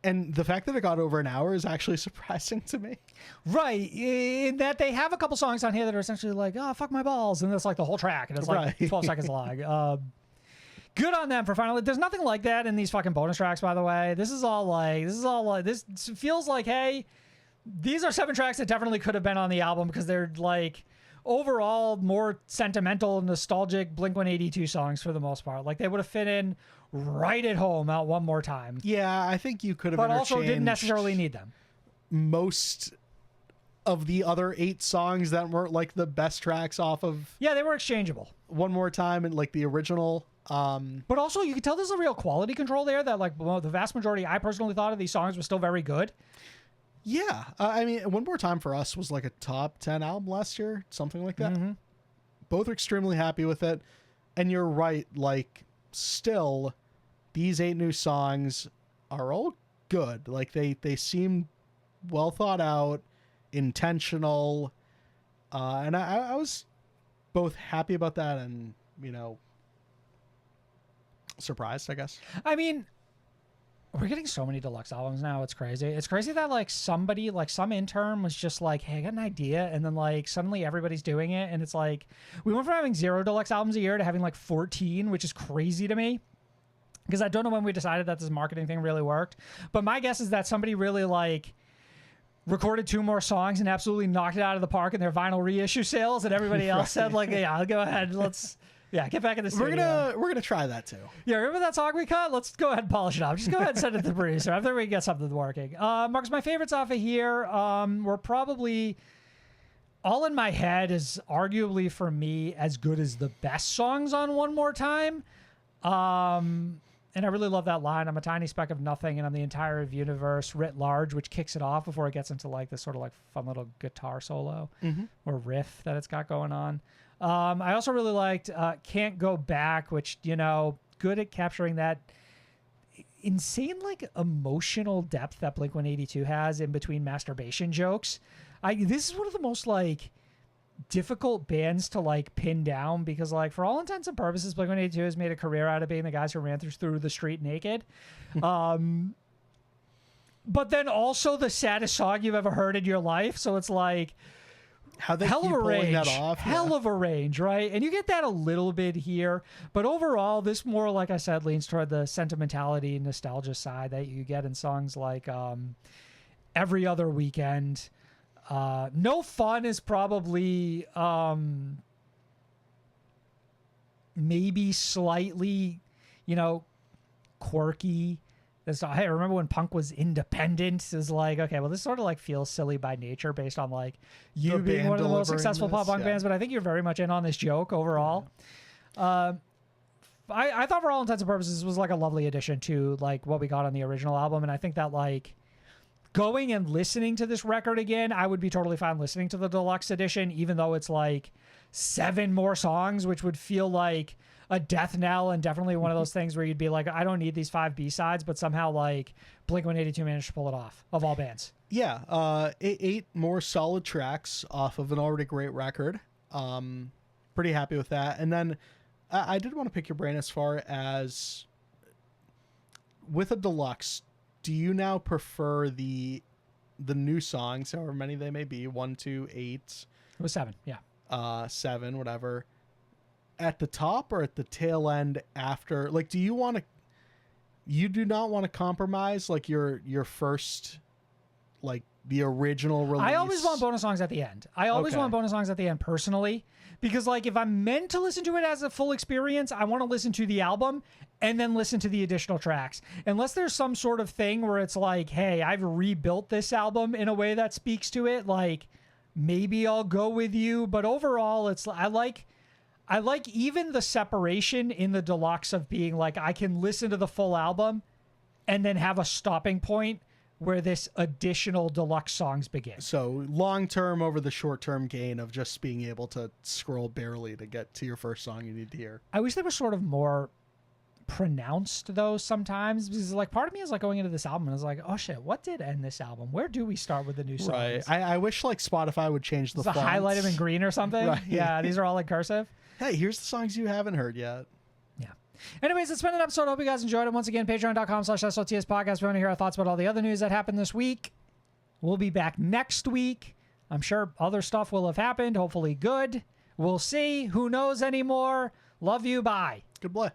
And the fact that it got over an hour is actually surprising to me. Right. In that they have a couple songs on here that are essentially like, oh, fuck my balls. And that's like the whole track. And it's like 12 seconds long. Good on them for finally. There's nothing like that in these fucking bonus tracks, by the way. This feels like, hey, these are 7 tracks that definitely could have been on the album because they're like overall more sentimental, nostalgic Blink-182 songs for the most part. Like they would have fit in right at home out One More Time. Yeah, I think you could have, but also didn't necessarily need them. Most of the other 8 songs that weren't like the best tracks off of. Yeah, they were exchangeable. One More Time and like the original. But also you could tell there's a real quality control there that like the vast majority I personally thought of these songs were still very good. Yeah. I mean, One More Time for us was like a top 10 album last year, something like that. Mm-hmm. Both are extremely happy with it. And you're right, like still these 8 new songs are all good. Like they seem well thought out, intentional. And I was both happy about that and, surprised, I guess. I mean, we're getting so many deluxe albums now. It's crazy. It's crazy that like somebody, like some intern was just like, hey, I got an idea. And then like suddenly everybody's doing it. And it's like, we went from having 0 deluxe albums a year to having like 14, which is crazy to me. Because I don't know when we decided that this marketing thing really worked. But my guess is that somebody really like recorded 2 more songs and absolutely knocked it out of the park in their vinyl reissue sales. And everybody else said like, yeah, I'll go ahead. Yeah, get back in the studio. We're gonna try that too. Yeah, remember that song we cut? Let's go ahead and polish it up. Just go ahead and send it to the producer. I think we can get something working. Marcus, my favorites off of here were probably All in My Head is arguably for me as good as the best songs on One More Time. And I really love that line. I'm a tiny speck of nothing, and I'm the entire universe writ large, which kicks it off before it gets into like this sort of like fun little guitar solo or riff that it's got going on. I also really liked Can't Go Back, which, good at capturing that insane, like, emotional depth that Blink-182 has in between masturbation jokes. This is one of the most, like, difficult bands to, like, pin down because, like, for all intents and purposes, Blink-182 has made a career out of being the guys who ran through the street naked. But then also the saddest song you've ever heard in your life. So it's like... How they keep pulling that off. Hell of a range, right? And you get that a little bit here. But overall, this more, like I said, leans toward the sentimentality and nostalgia side that you get in songs like Every Other Weekend. No Fun is probably maybe slightly, quirky. I remember when punk was independent. It was like, okay, well, this sort of like feels silly by nature based on like you being one of the most successful pop punk bands, but I think you're very much in on this joke overall. Yeah. I thought for all intents and purposes this was like a lovely addition to like what we got on the original album, and I think that like going and listening to this record again, I would be totally fine listening to the deluxe edition, even though it's like 7 more songs, which would feel like a death knell and definitely one of those things where you'd be like, I don't need these 5 B-sides, but somehow like Blink-182 managed to pull it off of all bands. Yeah, 8 more solid tracks off of an already great record. Pretty happy with that. And then I did want to pick your brain as far as with a deluxe, do you now prefer the new songs, however many they may be, 1, 2, 8, It was 7. Yeah. 7, whatever, at the top or at the tail end after? Like, do you want to? You do not want to compromise like your first, like the original release. I always want bonus songs at the end. I always Okay. want bonus songs at the end personally, because like if I'm meant to listen to it as a full experience, I want to listen to the album and then listen to the additional tracks. Unless there's some sort of thing where it's like, hey, I've rebuilt this album in a way that speaks to it, like maybe I'll go with you. But overall, it's I like even the separation in the deluxe of being like I can listen to the full album and then have a stopping point where this additional deluxe songs begin. So long term over the short term gain of just being able to scroll barely to get to your first song you need to hear. I wish they were sort of more pronounced though sometimes, because like part of me is like going into this album and it's like, oh shit, what did end this album? Where do we start with the new songs? Right. I wish like Spotify would change the Does it fonts. highlight them in green or something? Right. Yeah, these are all like cursive. Hey, here's the songs you haven't heard yet. Yeah. Anyways, it's been an episode. Hope you guys enjoyed it. Once again, patreon.com/SOTS podcast. If you want to hear our thoughts about all the other news that happened this week, we'll be back next week. I'm sure other stuff will have happened. Hopefully good. We'll see. Who knows anymore? Love you. Bye. Good boy.